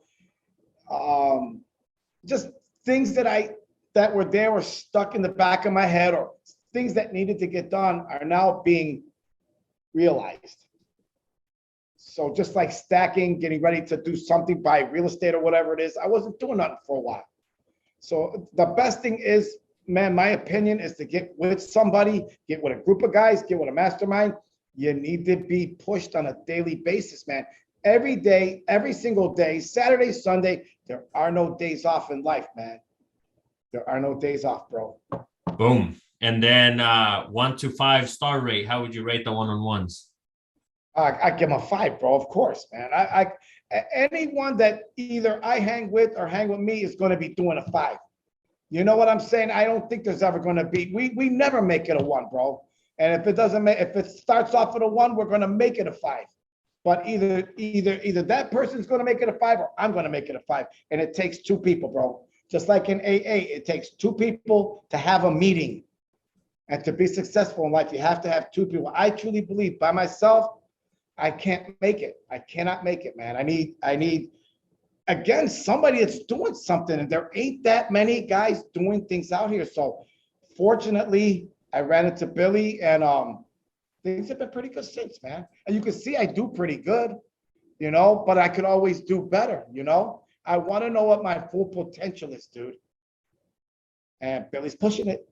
Just things that were there or stuck in the back of my head, or things that needed to get done are now being realized. So just like stacking, getting ready to do something, buy real estate or whatever it is, I wasn't doing nothing for a while. So the best thing is, man, my opinion is to get with somebody, get with a group of guys, get with a mastermind. You need to be pushed on a daily basis, man. Every day, every single day, Saturday, Sunday, there are no days off in life, man. There are no days off, bro.
Boom. And then 1 to 5 star rate. How would you rate the one-on-ones?
I give them a 5, bro. Of course, man. Anyone that either I hang with or hang with me is going to be doing a 5. You know what I'm saying? I don't think there's ever going to be. We never make it a 1, bro. And if it starts off at a 1, we're going to make it a 5. But either that person's going to make it a 5 or I'm going to make it a 5. And it takes 2 people, bro. Just like in AA, it takes 2 people to have a meeting. And to be successful in life, you have to have 2 people. I truly believe by myself, I can't make it. I cannot make it, man. I need, again, somebody that's doing something. And there ain't that many guys doing things out here. So fortunately, I ran into Billy, and things have been pretty good since, man. And you can see I do pretty good, but I could always do better, I want to know what my full potential is, dude. And Billy's pushing it.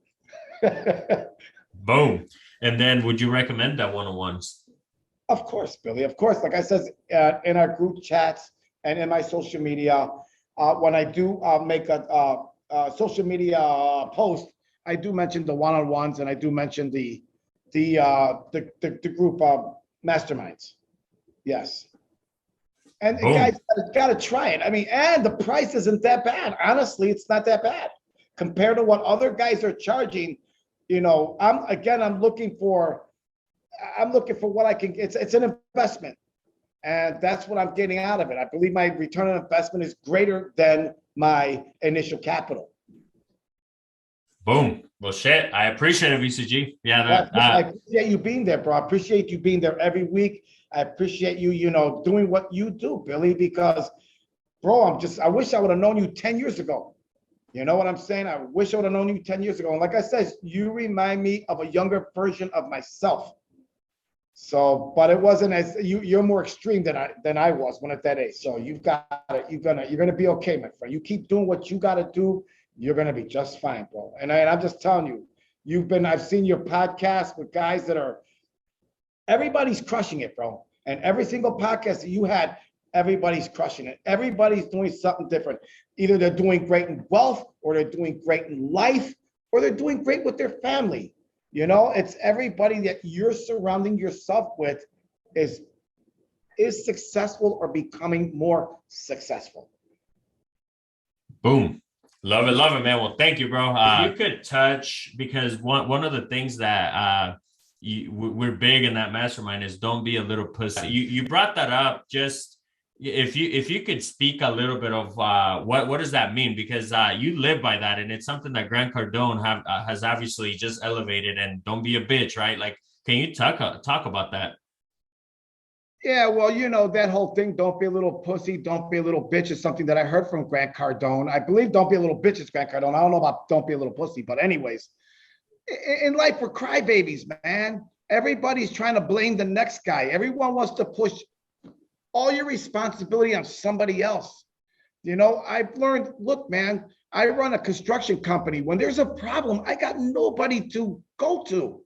Boom. And then would you recommend that one-on-ones?
Of course, Billy. Of course. Like I said, in our group chats and in my social media, when I do make a social media post, I do mention the one-on-ones, and I do mention the group masterminds. Yes. And guys, got to try it. I mean, and the price isn't that bad. Honestly, it's not that bad compared to what other guys are charging. I'm looking for what I can. It's an investment, and that's what I'm getting out of it. I believe my return on investment is greater than my initial capital.
Boom. Well, shit. I appreciate it, VCG. Yeah.
I appreciate you being there, bro. I appreciate you being there every week. I appreciate you, doing what you do, Billy, because, bro, I wish I would have known you 10 years ago. You know what I'm saying? I wish I would have known you 10 years ago. And like I said, you remind me of a younger version of myself. So, but it wasn't as you're more extreme than I was when at that age. So you've got it. You're gonna be okay, my friend. You keep doing what you gotta do. You're gonna be just fine, bro. And I'm just telling you, I've seen your podcast with guys everybody's crushing it, bro. And every single podcast that you had, everybody's crushing it. Everybody's doing something different. Either they're doing great in wealth, or they're doing great in life, or they're doing great with their family. It's everybody that you're surrounding yourself with is successful or becoming more successful.
Boom. Love it, man. Well, thank you, bro. You could touch, because one of the things that we're big in that mastermind is don't be a little pussy. You brought that up. Just if you could speak a little bit of what does that mean? Because you live by that, and it's something that Grant Cardone has obviously just elevated. And don't be a bitch, right? Like, can you talk about that?
Yeah, well, that whole thing, don't be a little pussy, don't be a little bitch, is something that I heard from Grant Cardone. I believe don't be a little bitch is Grant Cardone. I don't know about don't be a little pussy, but anyways, in life, we're crybabies, man. Everybody's trying to blame the next guy. Everyone wants to push all your responsibility on somebody else. I've learned, look, man, I run a construction company. When there's a problem, I got nobody to go to.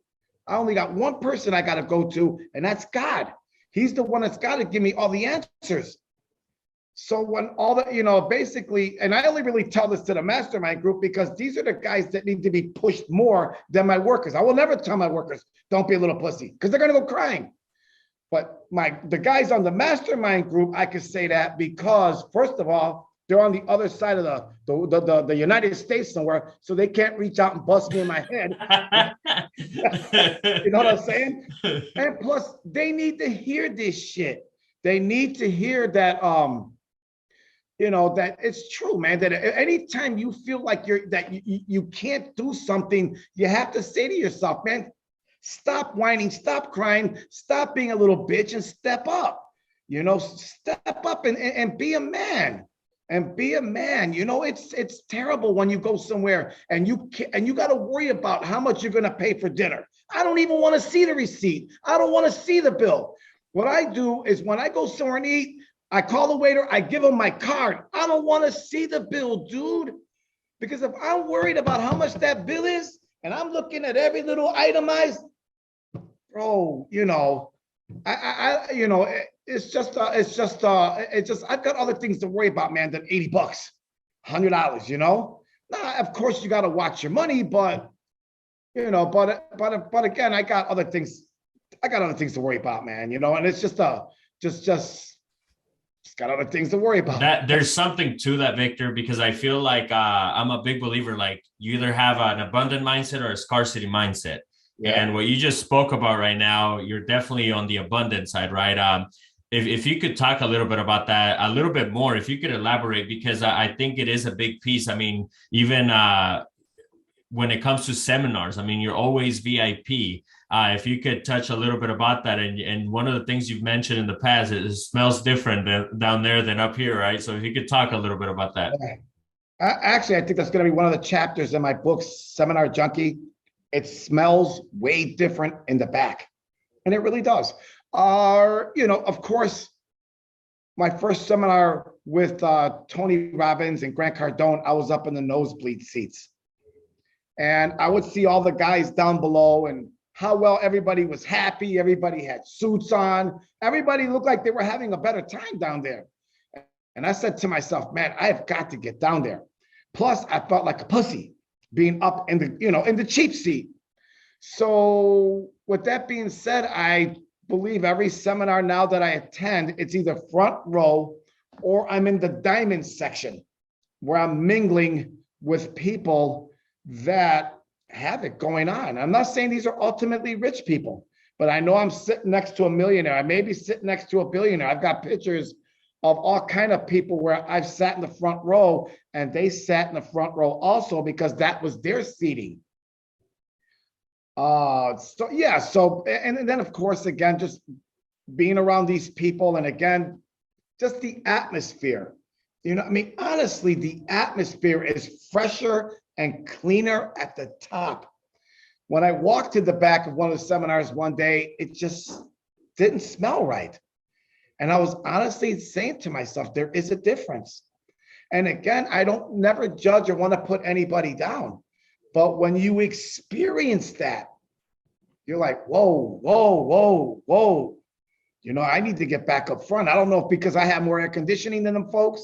I only got one person I got to go to, and that's God. He's the one that's got to give me all the answers. So when all the, basically, and I only really tell this to the mastermind group because these are the guys that need to be pushed more than my workers. I will never tell my workers, don't be a little pussy, because they're going to go crying. But the guys on the mastermind group, I could say that because, first of all, they're on the other side of the United States somewhere, so they can't reach out and bust me in my head. You know what I'm saying? And plus, they need to hear this shit. They need to hear that, that it's true, man, that anytime you feel like you can't do something, you have to say to yourself, man, stop whining, stop crying, stop being a little bitch and step up, step up and be a man. And be a man. It's terrible when you go somewhere and you got to worry about how much you're going to pay for dinner. I don't even want to see the receipt. I don't want to see the bill. What I do is when I go somewhere and eat, I call the waiter, I give him my card. I don't want to see the bill, dude. Because if I'm worried about how much that bill is and I'm looking at every little itemized, bro, it's just I've got other things to worry about, man, than $80, $100, Now, of course you got to watch your money, but again, I got other things to worry about, man, and it's just got other things to worry about.
That there's something to that, Victor, because I feel like I'm a big believer, like you either have an abundant mindset or a scarcity mindset. Yeah. And what you just spoke about right now, you're definitely on the abundant side, right? If you could talk a little bit about that, a little bit more, if you could elaborate, because I think it is a big piece. I mean, even when it comes to seminars, I mean, you're always VIP. If you could touch a little bit about that. And one of the things you've mentioned in the past, it smells different down there than up here, right? So if you could talk a little bit about that.
Actually, I think that's going to be one of the chapters in my book, Seminar Junky. It smells way different in the back. And it really does. Of course, my first seminar with Tony Robbins and Grant Cardone, I was up in the nosebleed seats. And I would see all the guys down below and how well everybody was happy. Everybody had suits on. Everybody looked like they were having a better time down there. And I said to myself, man, I have got to get down there. Plus, I felt like a pussy being up in the cheap seat. So with that being said, I believe every seminar now that I attend, it's either front row or I'm in the diamond section where I'm mingling with people that have it going on. I'm not saying these are ultimately rich people, but I know I'm sitting next to a millionaire. I may be sitting next to a billionaire. I've got pictures of all kind of people where I've sat in the front row and they sat in the front row also because that was their seating. And then of course, again, just being around these people and again, just the atmosphere, honestly, the atmosphere is fresher and cleaner at the top. When I walked to the back of one of the seminars one day, it just didn't smell right. And I was honestly saying to myself, there is a difference. And again, I don't never judge or want to put anybody down. But when you experience that, you're like, whoa, whoa, whoa, whoa. I need to get back up front. I don't know if because I have more air conditioning than them folks,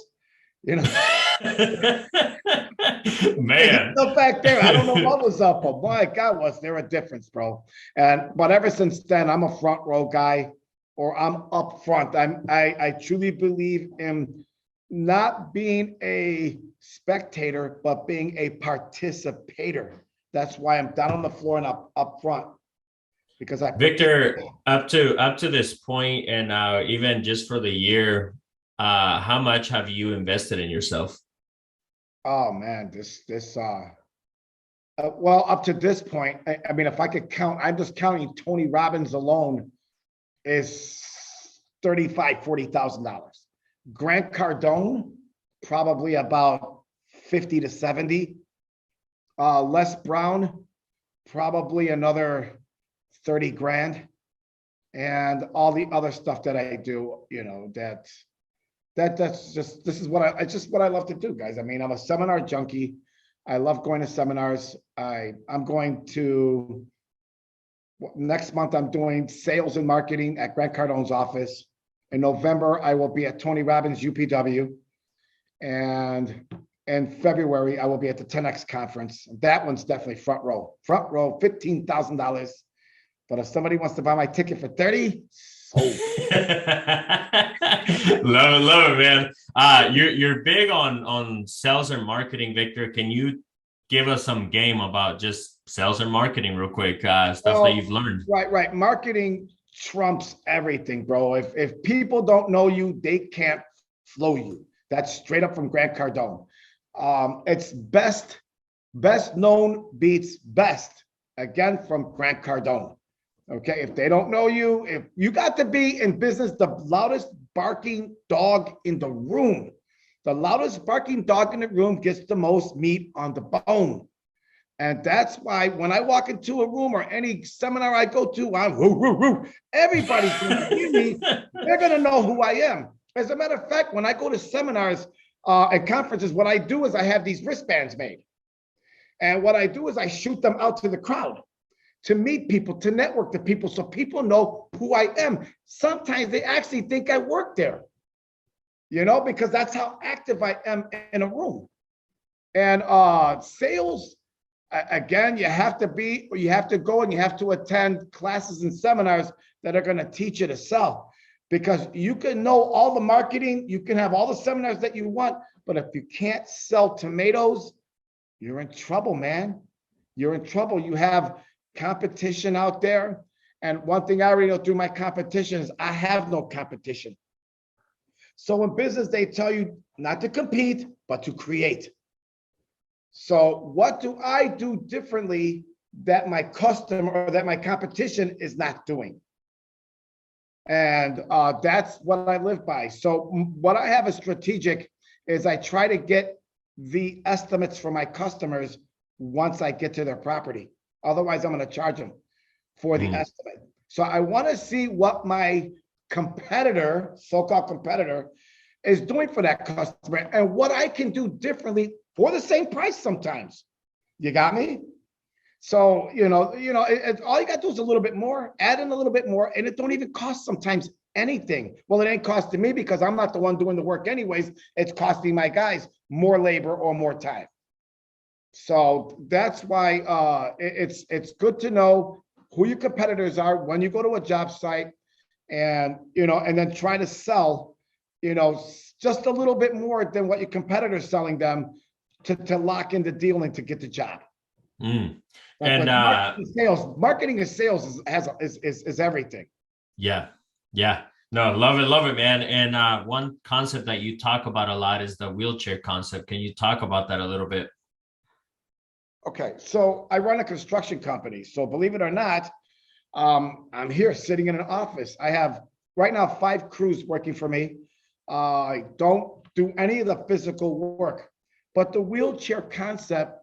Man.
Up back there, I don't know what was up, but my God, was there a difference, bro? But ever since then, I'm a front row guy, or I'm up front. I truly believe in not being a spectator, but being a participator. That's why I'm down on the floor and up front. Because
Victor, up to this point, and even just for the year, how much have you invested in yourself?
Oh man, well, up to this point, I mean, if I could count, I'm just counting Tony Robbins alone is $35,000-$40,000. Grant Cardone, probably about 50 to 70. Les Brown, probably another 30 grand. And all the other stuff that I do, that's just, it's just what I love to do, guys. I mean, I'm a seminar junkie. I love going to seminars. I'm going to, next month, I'm doing sales and marketing at Grant Cardone's office. In November, I will be at Tony Robbins UPW. And in February, I will be at the 10X conference. That one's definitely front row, $15,000. But if somebody wants to buy my ticket for 30, sold.
Love it, man. You're big on sales and marketing, Victor. Can you give us some game about just sales and marketing real quick, stuff that you've learned?
Right. Marketing trumps everything, bro. If people don't know you, they can't flow you. That's straight up from Grant Cardone. It's best known beats best, again, from Grant Cardone. Okay, if they don't know you, if you got to be in business, the loudest barking dog in the room. The loudest barking dog in the room gets the most meat on the bone. And that's why when I walk into a room or any seminar I go to, I'm woo, woo, woo. Everybody's going to hear me. They're going to know who I am. As a matter of fact, when I go to seminars and conferences, what I do is I have these wristbands made. And what I do is I shoot them out to the crowd to meet people, to network to people, so people know who I am. Sometimes they actually think I work there, because that's how active I am in a room. And sales, again, you have to go and you have to attend classes and seminars that are going to teach you to sell, because you can know all the marketing, you can have all the seminars that you want, but if you can't sell tomatoes, you're in trouble, man. You're in trouble. You have competition out there. And one thing I already know through my competition is I have no competition. So in business, they tell you not to compete, but to create. So what do I do differently that my customer or that my competition is not doing? And that's what I live by. So what I have as strategic is I try to get the estimates for my customers once I get to their property. Otherwise, I'm going to charge them for the estimate. So I want to see what my competitor, so-called competitor, is doing for that customer and what I can do differently for the same price sometimes. You got me? So, all you got to do is a little bit more, add in a little bit more, and it don't even cost sometimes anything. Well, it ain't costing me because I'm not the one doing the work anyways. It's costing my guys more labor or more time. So that's why it's good to know who your competitors are when you go to a job site, and and then try to sell, just a little bit more than what your competitor's selling them to lock in the deal and to get the job.
And
marketing and sales is everything.
Yeah. No, love it, man. And one concept that you talk about a lot is the wheelchair concept. Can you talk about that a little bit?
Okay, so I run a construction company. So believe it or not, I'm here sitting in an office. I have right now 5 crews working for me. I don't do any of the physical work, but the wheelchair concept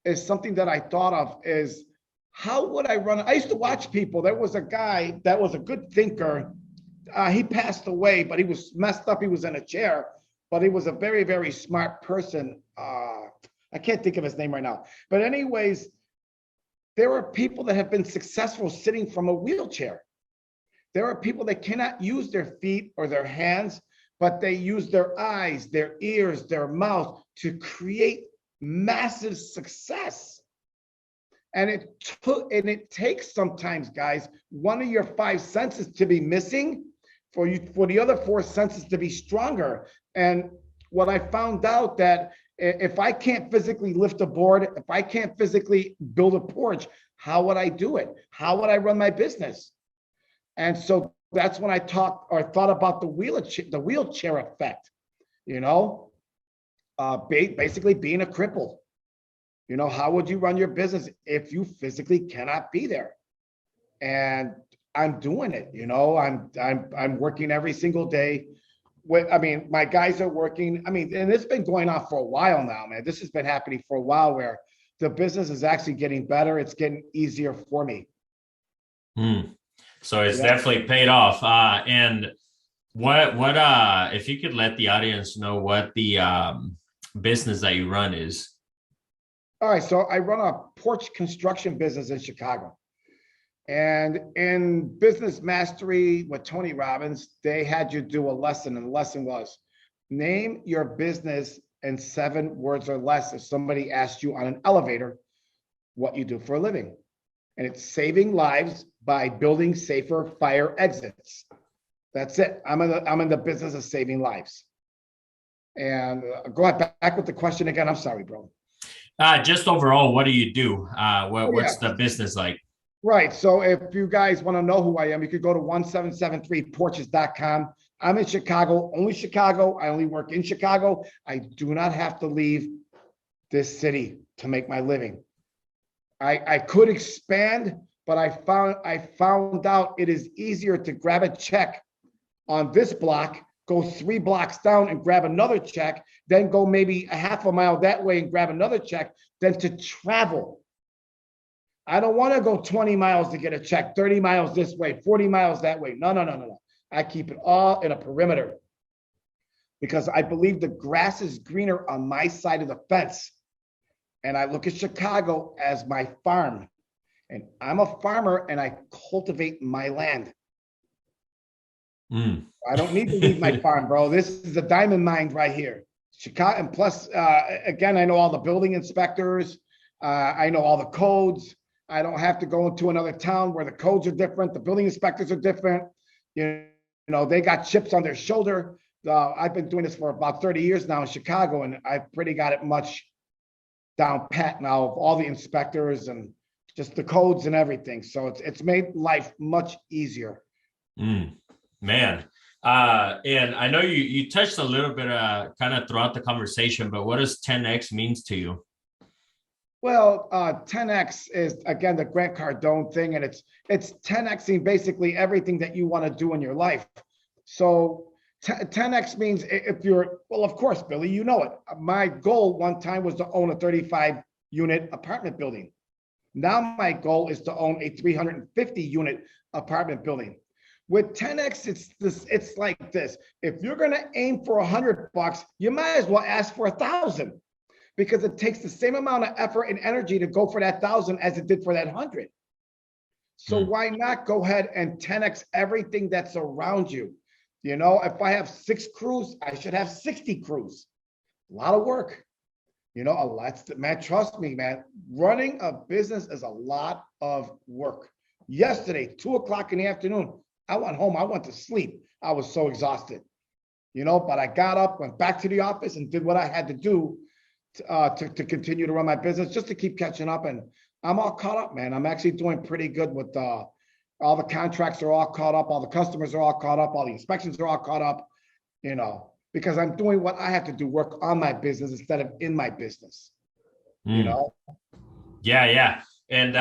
is something that I thought of is how would I run? I used to watch people. There was a guy that was a good thinker. He passed away, but he was messed up. He was in a chair, but he was a very, very smart person. I can't think of his name right now. But anyways, there are people that have been successful sitting from a wheelchair. There are people that cannot use their feet or their hands, but they use their eyes, their ears, their mouth to create massive success. And it takes sometimes, guys, one of your 5 senses to be missing for the other 4 senses to be stronger. And what I found out that if I can't physically lift a board, if I can't physically build a porch, how would I do it? How would I run my business? And so that's when I thought about the wheelchair effect, basically being a cripple. How would you run your business if you physically cannot be there? And I'm doing it, I'm working every single day. My guys are working. And it's been going on for a while now, man. This has been happening for a while where the business is actually getting better. It's getting easier for me.
So it's definitely paid off. And what if you could let the audience know what the business that you run is?
All right. So I run a porch construction business in Chicago. And in Business Mastery with Tony Robbins, they had you do a lesson, and the lesson was name your business in 7 words or less. If somebody asked you on an elevator what you do for a living, and it's saving lives by building safer fire exits. That's it. I'm in the business of saving lives. And go ahead, back with the question again. I'm sorry, bro.
Just overall, what do you do? What's the business like?
Right. So if you guys want to know who I am, you could go to 1773porches.com. I'm in Chicago, only Chicago. I only work in Chicago. I do not have to leave this city to make my living. I could expand, but I found out it is easier to grab a check on this block, go 3 blocks down and grab another check, then go maybe a half a mile that way and grab another check, than to travel. I don't want to go 20 miles to get a check, 30 miles this way, 40 miles that way. No. I keep it all in a perimeter because I believe the grass is greener on my side of the fence. And I look at Chicago as my farm. And I'm a farmer and I cultivate my land. I don't need to leave my farm, bro. This is a diamond mine right here. Chicago, and plus, again, I know all the building inspectors. I know all the codes. I don't have to go into another town where the codes are different. The building inspectors are different. You know, they got chips on their shoulder. I've been doing this for about 30 years now in Chicago, and I've pretty got it much down pat now of all the inspectors and just the codes and everything. So it's made life much easier.
Man. And I know you touched a little bit kind of throughout the conversation, but what does 10X means to you?
Well, 10X is, again, the Grant Cardone thing, and it's 10Xing basically everything that you want to do in your life. So 10X means if you're, well, of course, Billy, you know it. My goal one time was to own a 35-unit apartment building. Now my goal is to own a 350-unit apartment building. With 10X, it's like this. If you're going to aim for $100, you might as well ask for 1,000. Because it takes the same amount of effort and energy to go for that 1,000 as it did for that 100. So why not go ahead and 10X everything that's around you? You know, if I have 6 crews, I should have 60 crews. A lot of work. You know, a lot, man, trust me, man. Running a business is a lot of work. Yesterday, 2:00 in the afternoon, I went home, I went to sleep. I was so exhausted. You know, but I got up, went back to the office and did what I had to do to continue to run my business, just to keep catching up. And I'm all caught up, man. I'm actually doing pretty good with all the contracts are all caught up, all the customers are all caught up, all the inspections are all caught up, you know, because I'm doing what I have to do, work on my business instead of in my business, you know?
Yeah. And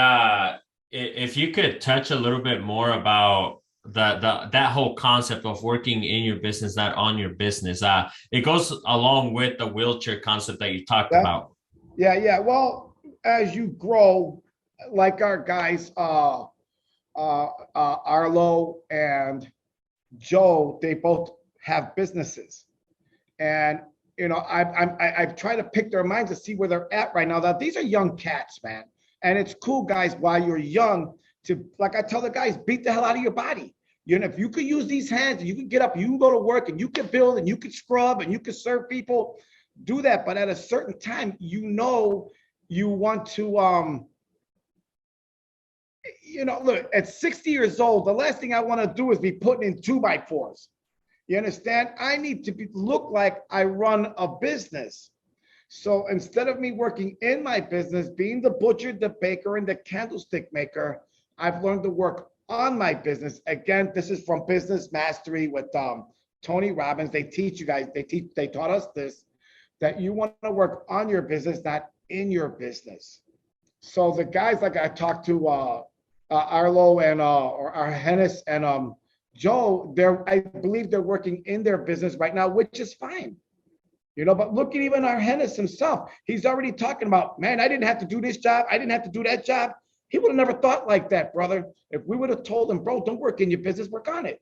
if you could touch a little bit more about that whole concept of working in your business, not on your business. It goes along with the wheelchair concept that you talked about.
Yeah. Well, as you grow, like our guys, Arlo and Joe, they both have businesses, and you know, I've tried to pick their minds to see where they're at right now. That these are young cats, man, and it's cool, guys. While you're young, to, like I tell the guys, beat the hell out of your body. You know, if you could use these hands, and you can get up, you can go to work, and you can build, and you can scrub, and you can serve people, do that. But at a certain time, you know, you want to, you know, look, at 60 years old, the last thing I want to do is be putting in 2x4s. You understand? I need to look like I run a business. So instead of me working in my business, being the butcher, the baker, and the candlestick maker, I've learned to work on my business. Again, this is from Business Mastery with Tony Robbins. They teach you guys, they taught us this, that you want to work on your business, not in your business. So the guys, like I talked to Arlo and or Hennis and Joe, I believe they're working in their business right now, which is fine. You know, but look at even our Hennis himself. He's already talking about, man, I didn't have to do this job. I didn't have to do that job. He would have never thought like that, brother. If we would have told him, bro, don't work in your business, work on it.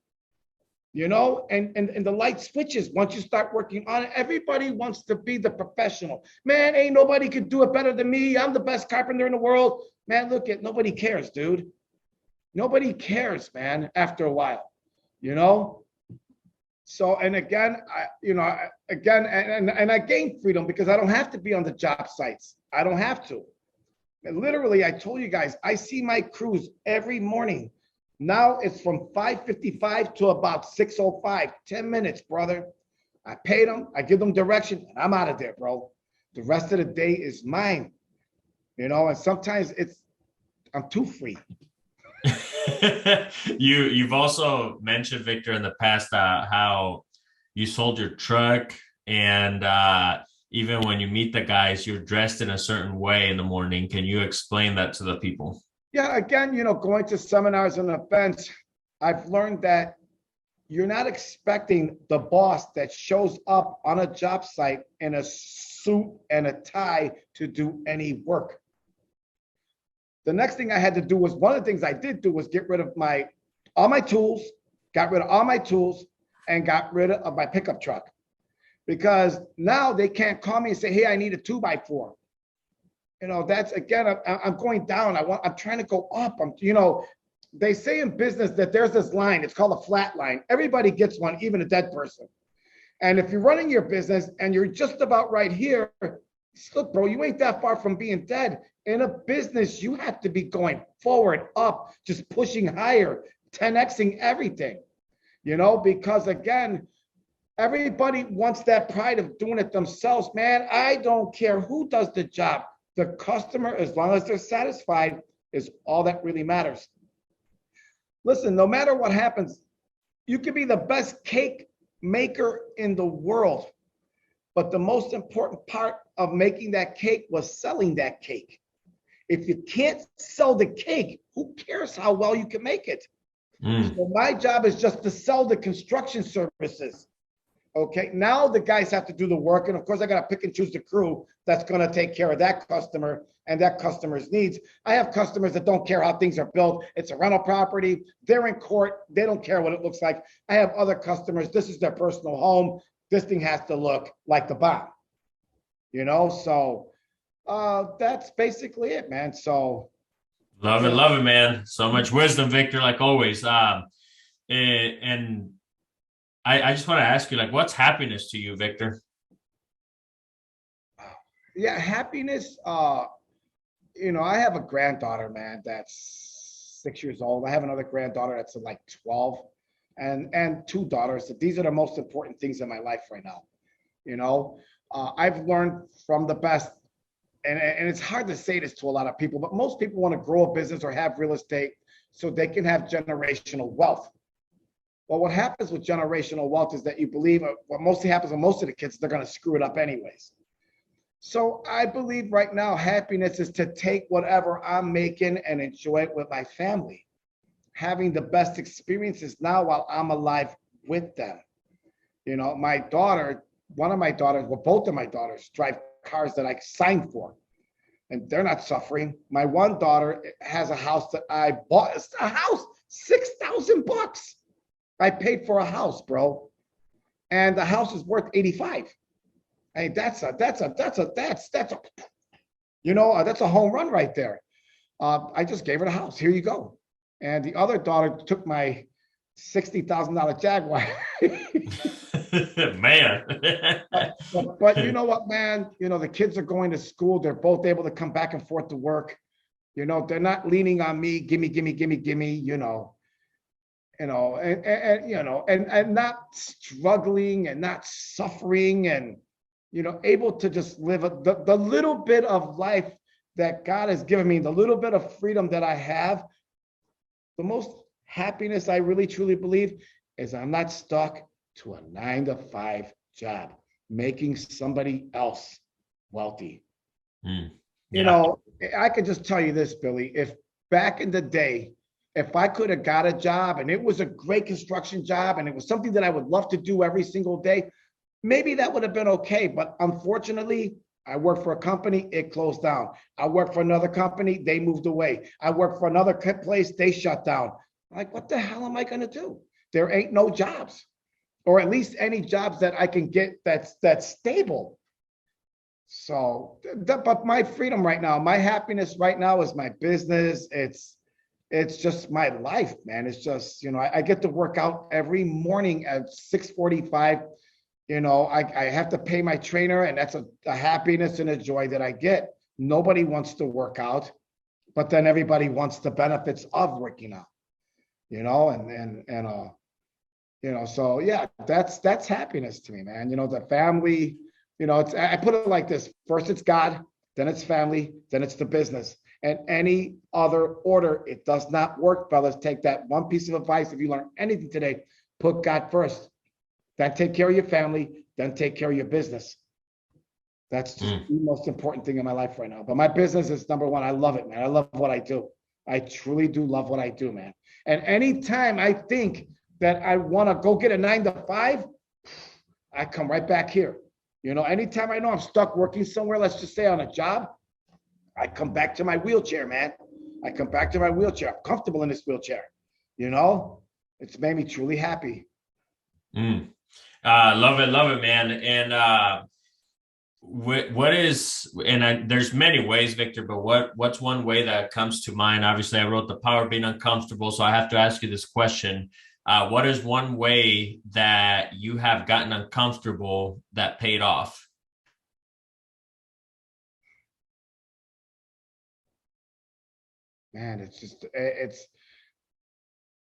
You know, and the light switches once you start working on it. Everybody wants to be the professional. Man, ain't nobody could do it better than me. I'm the best carpenter in the world. Man, look at, nobody cares, dude. Nobody cares, man, after a while, you know? So, and again, I gain freedom because I don't have to be on the job sites. I don't have to. And literally, I told you guys, I see my crews every morning. Now it's from 5:55 to about 6:05, 10 minutes, brother. I paid them, I give them direction, and I'm out of there, bro. The rest of the day is mine, you know, and sometimes I'm too free.
You've also mentioned, Victor, in the past how you sold your truck, and even when you meet the guys, you're dressed in a certain way in the morning. Can you explain that to the people?
Yeah, again, going to seminars and events, I've learned that you're not expecting the boss that shows up on a job site in a suit and a tie to do any work. The next thing I had to do was, one of the things I did do was get rid of all my tools, and got rid of my pickup truck. Because now they can't call me and say, hey, I need a 2x4. That's, again, I'm going down. I'm trying to go up. They say in business that there's this line, it's called a flat line. Everybody gets one, even a dead person. And if you're running your business and you're just about right here, look, bro, you ain't that far from being dead. In a business, you have to be going forward, up, just pushing higher, 10xing everything, because again, everybody wants that pride of doing it themselves, man. I don't care who does the job. The customer, as long as they're satisfied, is all that really matters. Listen, no matter what happens, you could be the best cake maker in the world, but the most important part of making that cake was selling that cake. If you can't sell the cake, who cares how well you can make it? So my job is just to sell the construction services. Okay, now the guys have to do the work. And of course, I got to pick and choose the crew that's going to take care of that customer and that customer's needs. I have customers that don't care how things are built. It's a rental property. They're in court. They don't care what it looks like. I have other customers. This is their personal home. This thing has to look like the bomb, So that's basically it, man. So
love it, man. So much wisdom, Victor, like always. And I just want to ask you, like, what's happiness to you, Victor?
Yeah, happiness. I have a granddaughter, man, that's 6 years old. I have another granddaughter that's like 12, and two daughters. So these are the most important things in my life right now. I've learned from the best, and it's hard to say this to a lot of people, but most people want to grow a business or have real estate so they can have generational wealth. Well, what happens with generational wealth is that you believe what mostly happens with most of the kids, they're going to screw it up anyways. So I believe right now, happiness is to take whatever I'm making and enjoy it with my family, having the best experiences now while I'm alive with them. My daughter, one of my daughters, well, both of my daughters drive cars that I signed for, and they're not suffering. My one daughter has a house that I bought. It's a house, $6,000. I paid for a house, bro, and the house is worth 85. Hey, that's a home run right there. I just gave her the house. Here you go. And the other daughter took my $60,000 Jaguar.
Man.
but you know what, man? The kids are going to school. They're both able to come back and forth to work. They're not leaning on me. Gimme. And not struggling and not suffering, and able to just live the little bit of life that God has given me, the little bit of freedom that I have. The most happiness I really truly believe is I'm not stuck to a 9-to-5 job making somebody else wealthy. I could just tell you this, Billy, if back in the day, if I could have got a job and it was a great construction job and it was something that I would love to do every single day, maybe that would have been okay. But unfortunately, I worked for a company, it closed down. I worked for another company, they moved away. I worked for another place, they shut down. Like, what the hell am I going to do? There ain't no jobs, or at least any jobs that I can get that's stable. So, but my freedom right now, my happiness right now is my business. It's just my life, man. It's just, I get to work out every morning at 6:45. I have to pay my trainer, and that's a happiness and a joy that I get. Nobody wants to work out, but then everybody wants the benefits of working out, so yeah, that's happiness to me, man. The family, I put it like this: first it's God, then it's family, then it's the business. in any other order. It does not work, fellas. Take that one piece of advice. If you learn anything today, put God first. Then take care of your family. Then take care of your business. That's just the most important thing in my life right now. But my business is number one. I love it, man. I love what I do. I truly do love what I do, man. And anytime I think that I want to go get a 9 to 5, I come right back here. You know, anytime I know I'm stuck working somewhere, let's just say on a job, I come back to my wheelchair, man. I come back to my wheelchair. I'm comfortable in this wheelchair. You know, it's made me truly happy.
Love it, man. And what is, and there's many ways, Victor, but what's one way that comes to mind? Obviously, I wrote The Power of Being Uncomfortable, so I have to ask you this question. What is one way that you have gotten uncomfortable that paid off?
Man,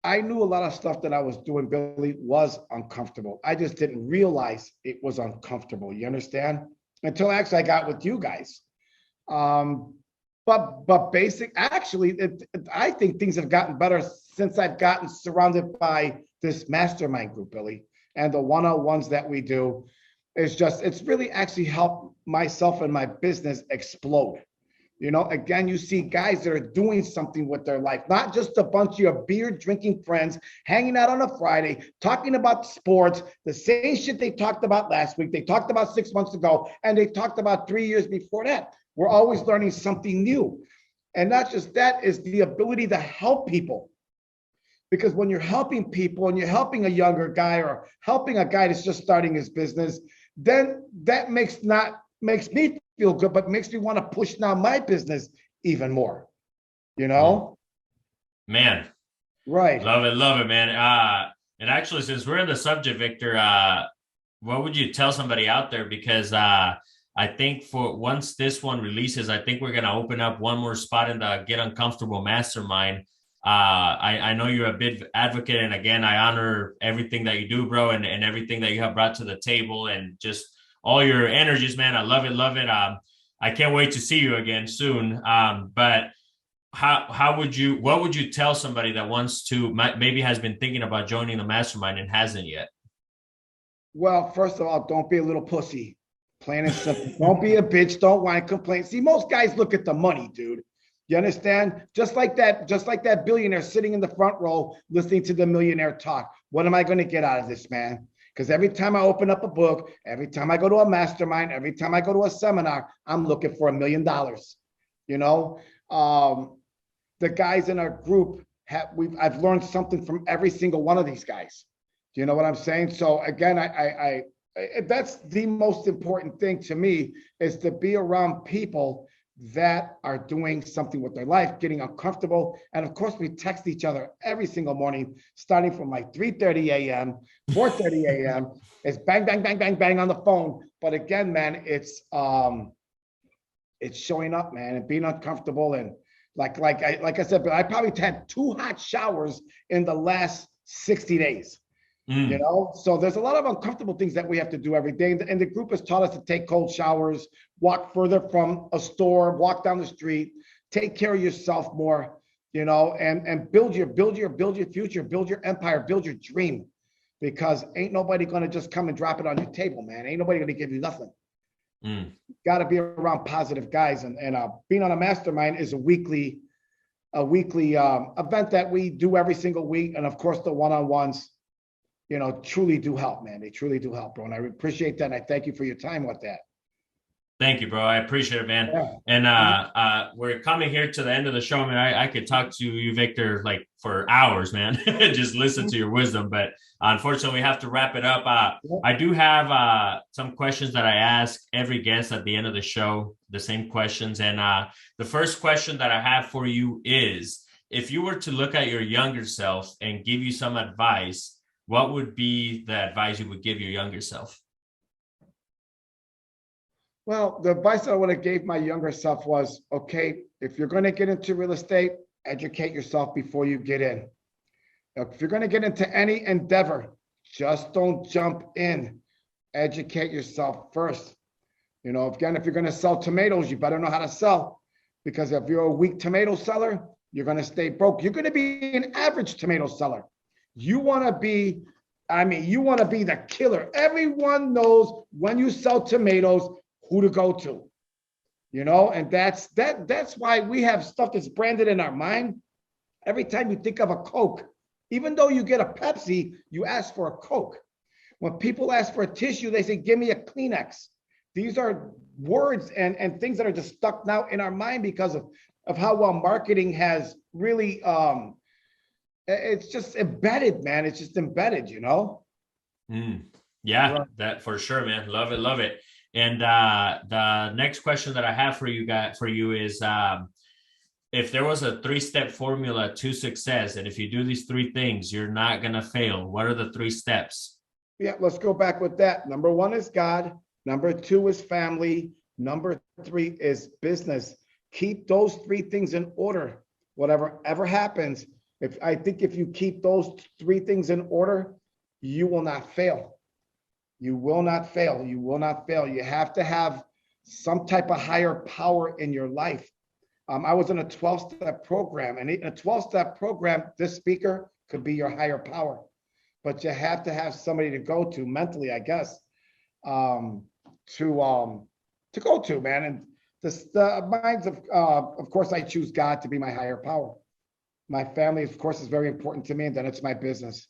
I knew a lot of stuff that I was doing, Billy, was uncomfortable. I just didn't realize it was uncomfortable. You understand? Until actually I got with you guys. But I think things have gotten better since I've gotten surrounded by this mastermind group, Billy, and the one-on-ones that we do. It's really actually helped myself and my business explode. You know, again, you see guys that are doing something with their life, not just a bunch of beer drinking friends hanging out on a Friday, talking about sports, the same shit they talked about last week, they talked about 6 months ago, and they talked about 3 years before that. We're always learning something new. And not just that, is the ability to help people. Because when you're helping people and you're helping a younger guy or helping a guy that's just starting his business, then that makes me feel good, but makes me want to push now my business even more, you know?
Man.
Right.
Love it, man. And actually, since we're in the subject, Victor, what would you tell somebody out there? Because I think for once this one releases, I think we're going to open up one more spot in the Get Uncomfortable Mastermind. I know you're a big advocate, and again, I honor everything that you do, bro, and everything that you have brought to the table, and just all your energies, man. I love it. I can't wait to see you again soon. But what would you tell somebody that wants to, maybe has been thinking about joining the mastermind and hasn't yet?
Well, first of all, don't be a little pussy. Plain and simple. Don't be a bitch. Don't whine, complain. See, most guys look at the money, dude. You understand? Just like that billionaire sitting in the front row listening to the millionaire talk. What am I going to get out of this, man? Because every time I open up a book, every time I go to a mastermind, every time I go to a seminar, I'm looking for $1 million. You know, the guys in our group I've learned something from every single one of these guys. Do you know what I'm saying? So again, I that's the most important thing to me, is to be around people that are doing something with their life, getting uncomfortable. And of course, we text each other every single morning, starting from like 3:30 a.m., 4:30 a.m. It's bang, bang, bang, bang, bang on the phone. But again, man, it's showing up, man, and being uncomfortable. And like I said, but I probably had 2 hot showers in the last 60 days. You know, so there's a lot of uncomfortable things that we have to do every day. And the group has taught us to take cold showers, walk further from a store, walk down the street, take care of yourself more, you know, and build your future, build your empire, build your dream, because ain't nobody going to just come and drop it on your table, man. Ain't nobody going to give you nothing. Got to be around positive guys. And being on a mastermind is a weekly event that we do every single week. And of course, the one-on-ones, you know, truly do help, man. They truly do help, bro. And I appreciate that. And I thank you for your time with that.
Thank you, bro. I appreciate it, man.
Yeah.
And we're coming here to the end of the show, man. I could talk to you, Victor, like for hours, man. Just listen to your wisdom. But unfortunately, we have to wrap it up. I do have some questions that I ask every guest at the end of the show, the same questions. And the first question that I have for you is, if you were to look at your younger self and give you some advice, what would be the advice you would give your younger self?
Well, the advice that I would have gave my younger self was, okay, if you're going to get into real estate, educate yourself before you get in. If you're going to get into any endeavor, just don't jump in. Educate yourself first. You know, again, if you're going to sell tomatoes, you better know how to sell. Because if you're a weak tomato seller, you're going to stay broke. You're going to be an average tomato seller. You want to be, you want to be the killer. Everyone knows when you sell tomatoes, who to go to, and that's why we have stuff that's branded in our mind. Every time you think of a Coke, even though you get a Pepsi, you ask for a Coke. When people ask for a tissue, they say, give me a Kleenex. These are words and things that are just stuck now in our mind because of how well marketing has really, it's just embedded, man. It's just embedded,
Yeah, that for sure, man. Love it, love it. And the next question that I have for you is, if there was a 3-step formula to success, and if you do these 3 things, you're not going to fail, what are the 3 steps?
Yeah, let's go back with that. Number 1 is God. Number 2 is family. Number 3 is business. Keep those 3 things in order. Whatever ever happens, if you keep those 3 things in order, you will not fail. You will not fail. You will not fail. You have to have some type of higher power in your life. I was in a 12-step program, and in a 12-step program, this speaker could be your higher power, but you have to have somebody to go to mentally, I guess, to go to, man. And the minds of course, I choose God to be my higher power. My family, of course, is very important to me, and then it's my business.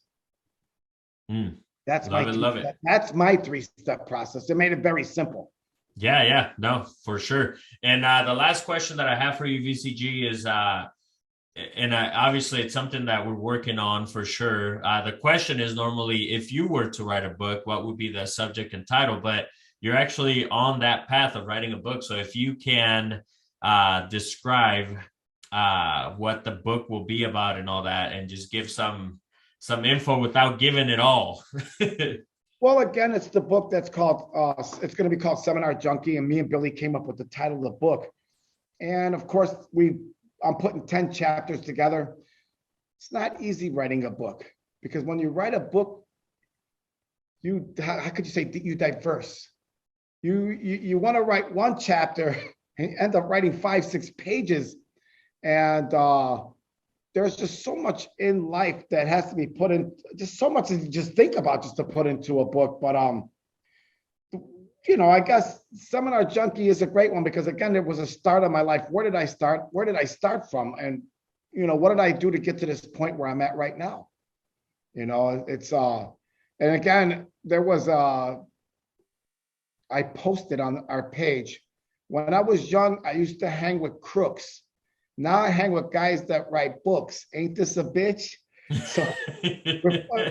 That's
love it.
That's my 3-step process. It made it very simple.
Yeah, no, for sure. And the last question that I have for you, VCG, is, obviously it's something that we're working on for sure. The question is normally, if you were to write a book, what would be the subject and title? But you're actually on that path of writing a book. So if you can describe what the book will be about and all that, and just give some info without giving it all.
Well, again, it's the book that's called, it's going to be called Seminar Junky, and me and Billy came up with the title of the book. And of course, I'm putting 10 chapters together. It's not easy writing a book, because when you write a book, how could you say you diverse? You want to write 1 chapter and end up writing 5-6 pages. And there's just so much in life that has to be put in, just so much to just think about just to put into a book. But, I guess Seminar Junky is a great one, because again, it was a start of my life. Where did I start? Where did I start from? And, what did I do to get to this point where I'm at right now? It's, and again, there was, I posted on our page, when I was young, I used to hang with crooks. Now I hang with guys that write books. Ain't this a bitch? So,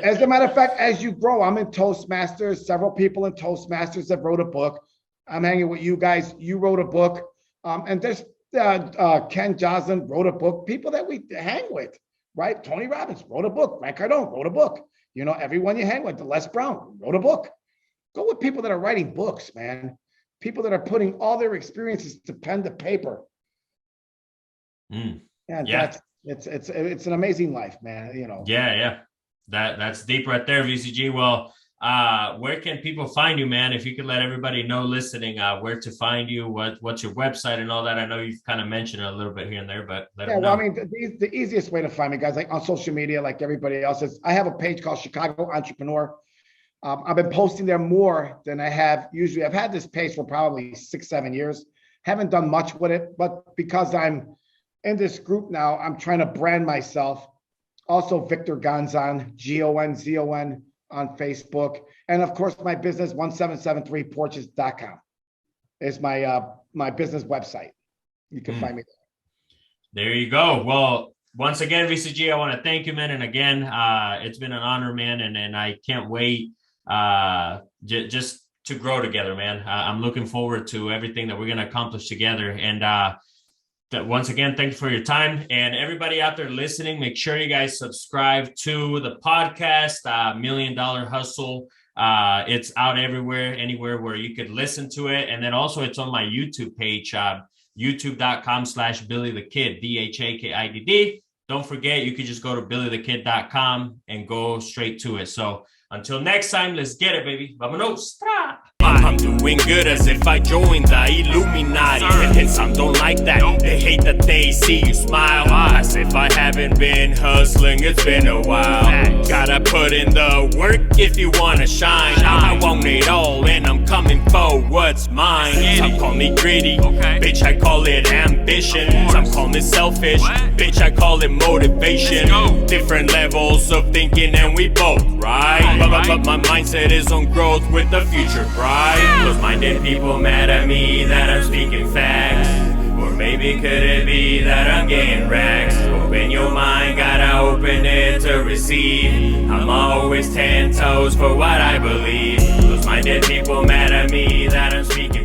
as a matter of fact, as you grow, I'm in Toastmasters. Several people in Toastmasters have wrote a book. I'm hanging with you guys. You wrote a book. And there's Ken Joslin wrote a book. People that we hang with, right? Tony Robbins wrote a book. Grant Cardone wrote a book. Everyone you hang with, Les Brown wrote a book. Go with people that are writing books, man. People that are putting all their experiences to pen to paper. And it's an amazing life, man.
Yeah. That's deep right there, VCG. Well, where can people find you, man? If you could let everybody know listening, where to find you, what's your website and all that. I know you've kind of mentioned it a little bit here and there, but let them know.
Well, the easiest way to find me, guys, like on social media, like everybody else, is I have a page called Chicago Entrepreneur. I've been posting there more than I have usually. I've had this page for probably 6-7 years. Haven't done much with it, but because I'm in this group now, I'm trying to brand myself. Also, Victor Gonzon, Gonzon on Facebook. And of course, my business, 1773porches.com is my business website. You can find me there.
There you go. Well, once again, VCG, I want to thank you, man. And again, it's been an honor, man. And I can't wait just to grow together, man. I'm looking forward to everything that we're going to accomplish together. And once again, thank you for your time. And everybody out there listening, make sure you guys subscribe to the podcast, $1 Million Hustle. It's out everywhere, anywhere where you could listen to it. And then also it's on my YouTube page, youtube.com/BillyTheKid, DHAKIDD. Don't forget, you could just go to BillyTheKid.com and go straight to it. So until next time, let's get it, baby. Vamonos.
I'm doing good as if I joined the Illuminati. And some don't like that, they hate that they see you smile. As if I haven't been hustling, it's been a while. Gotta put in the work if you wanna shine. I want it all and I'm coming for what's mine. Some call me greedy, bitch I call it ambition. Some call me selfish, bitch I call it motivation. Different levels of thinking and we both right. But my mindset is on growth with the future bright. Close-minded people mad at me that I'm speaking facts. Or maybe could it be that I'm getting racks? Open your mind, gotta open it to receive. I'm always 10 toes for what I believe. Close-minded people mad at me that I'm speaking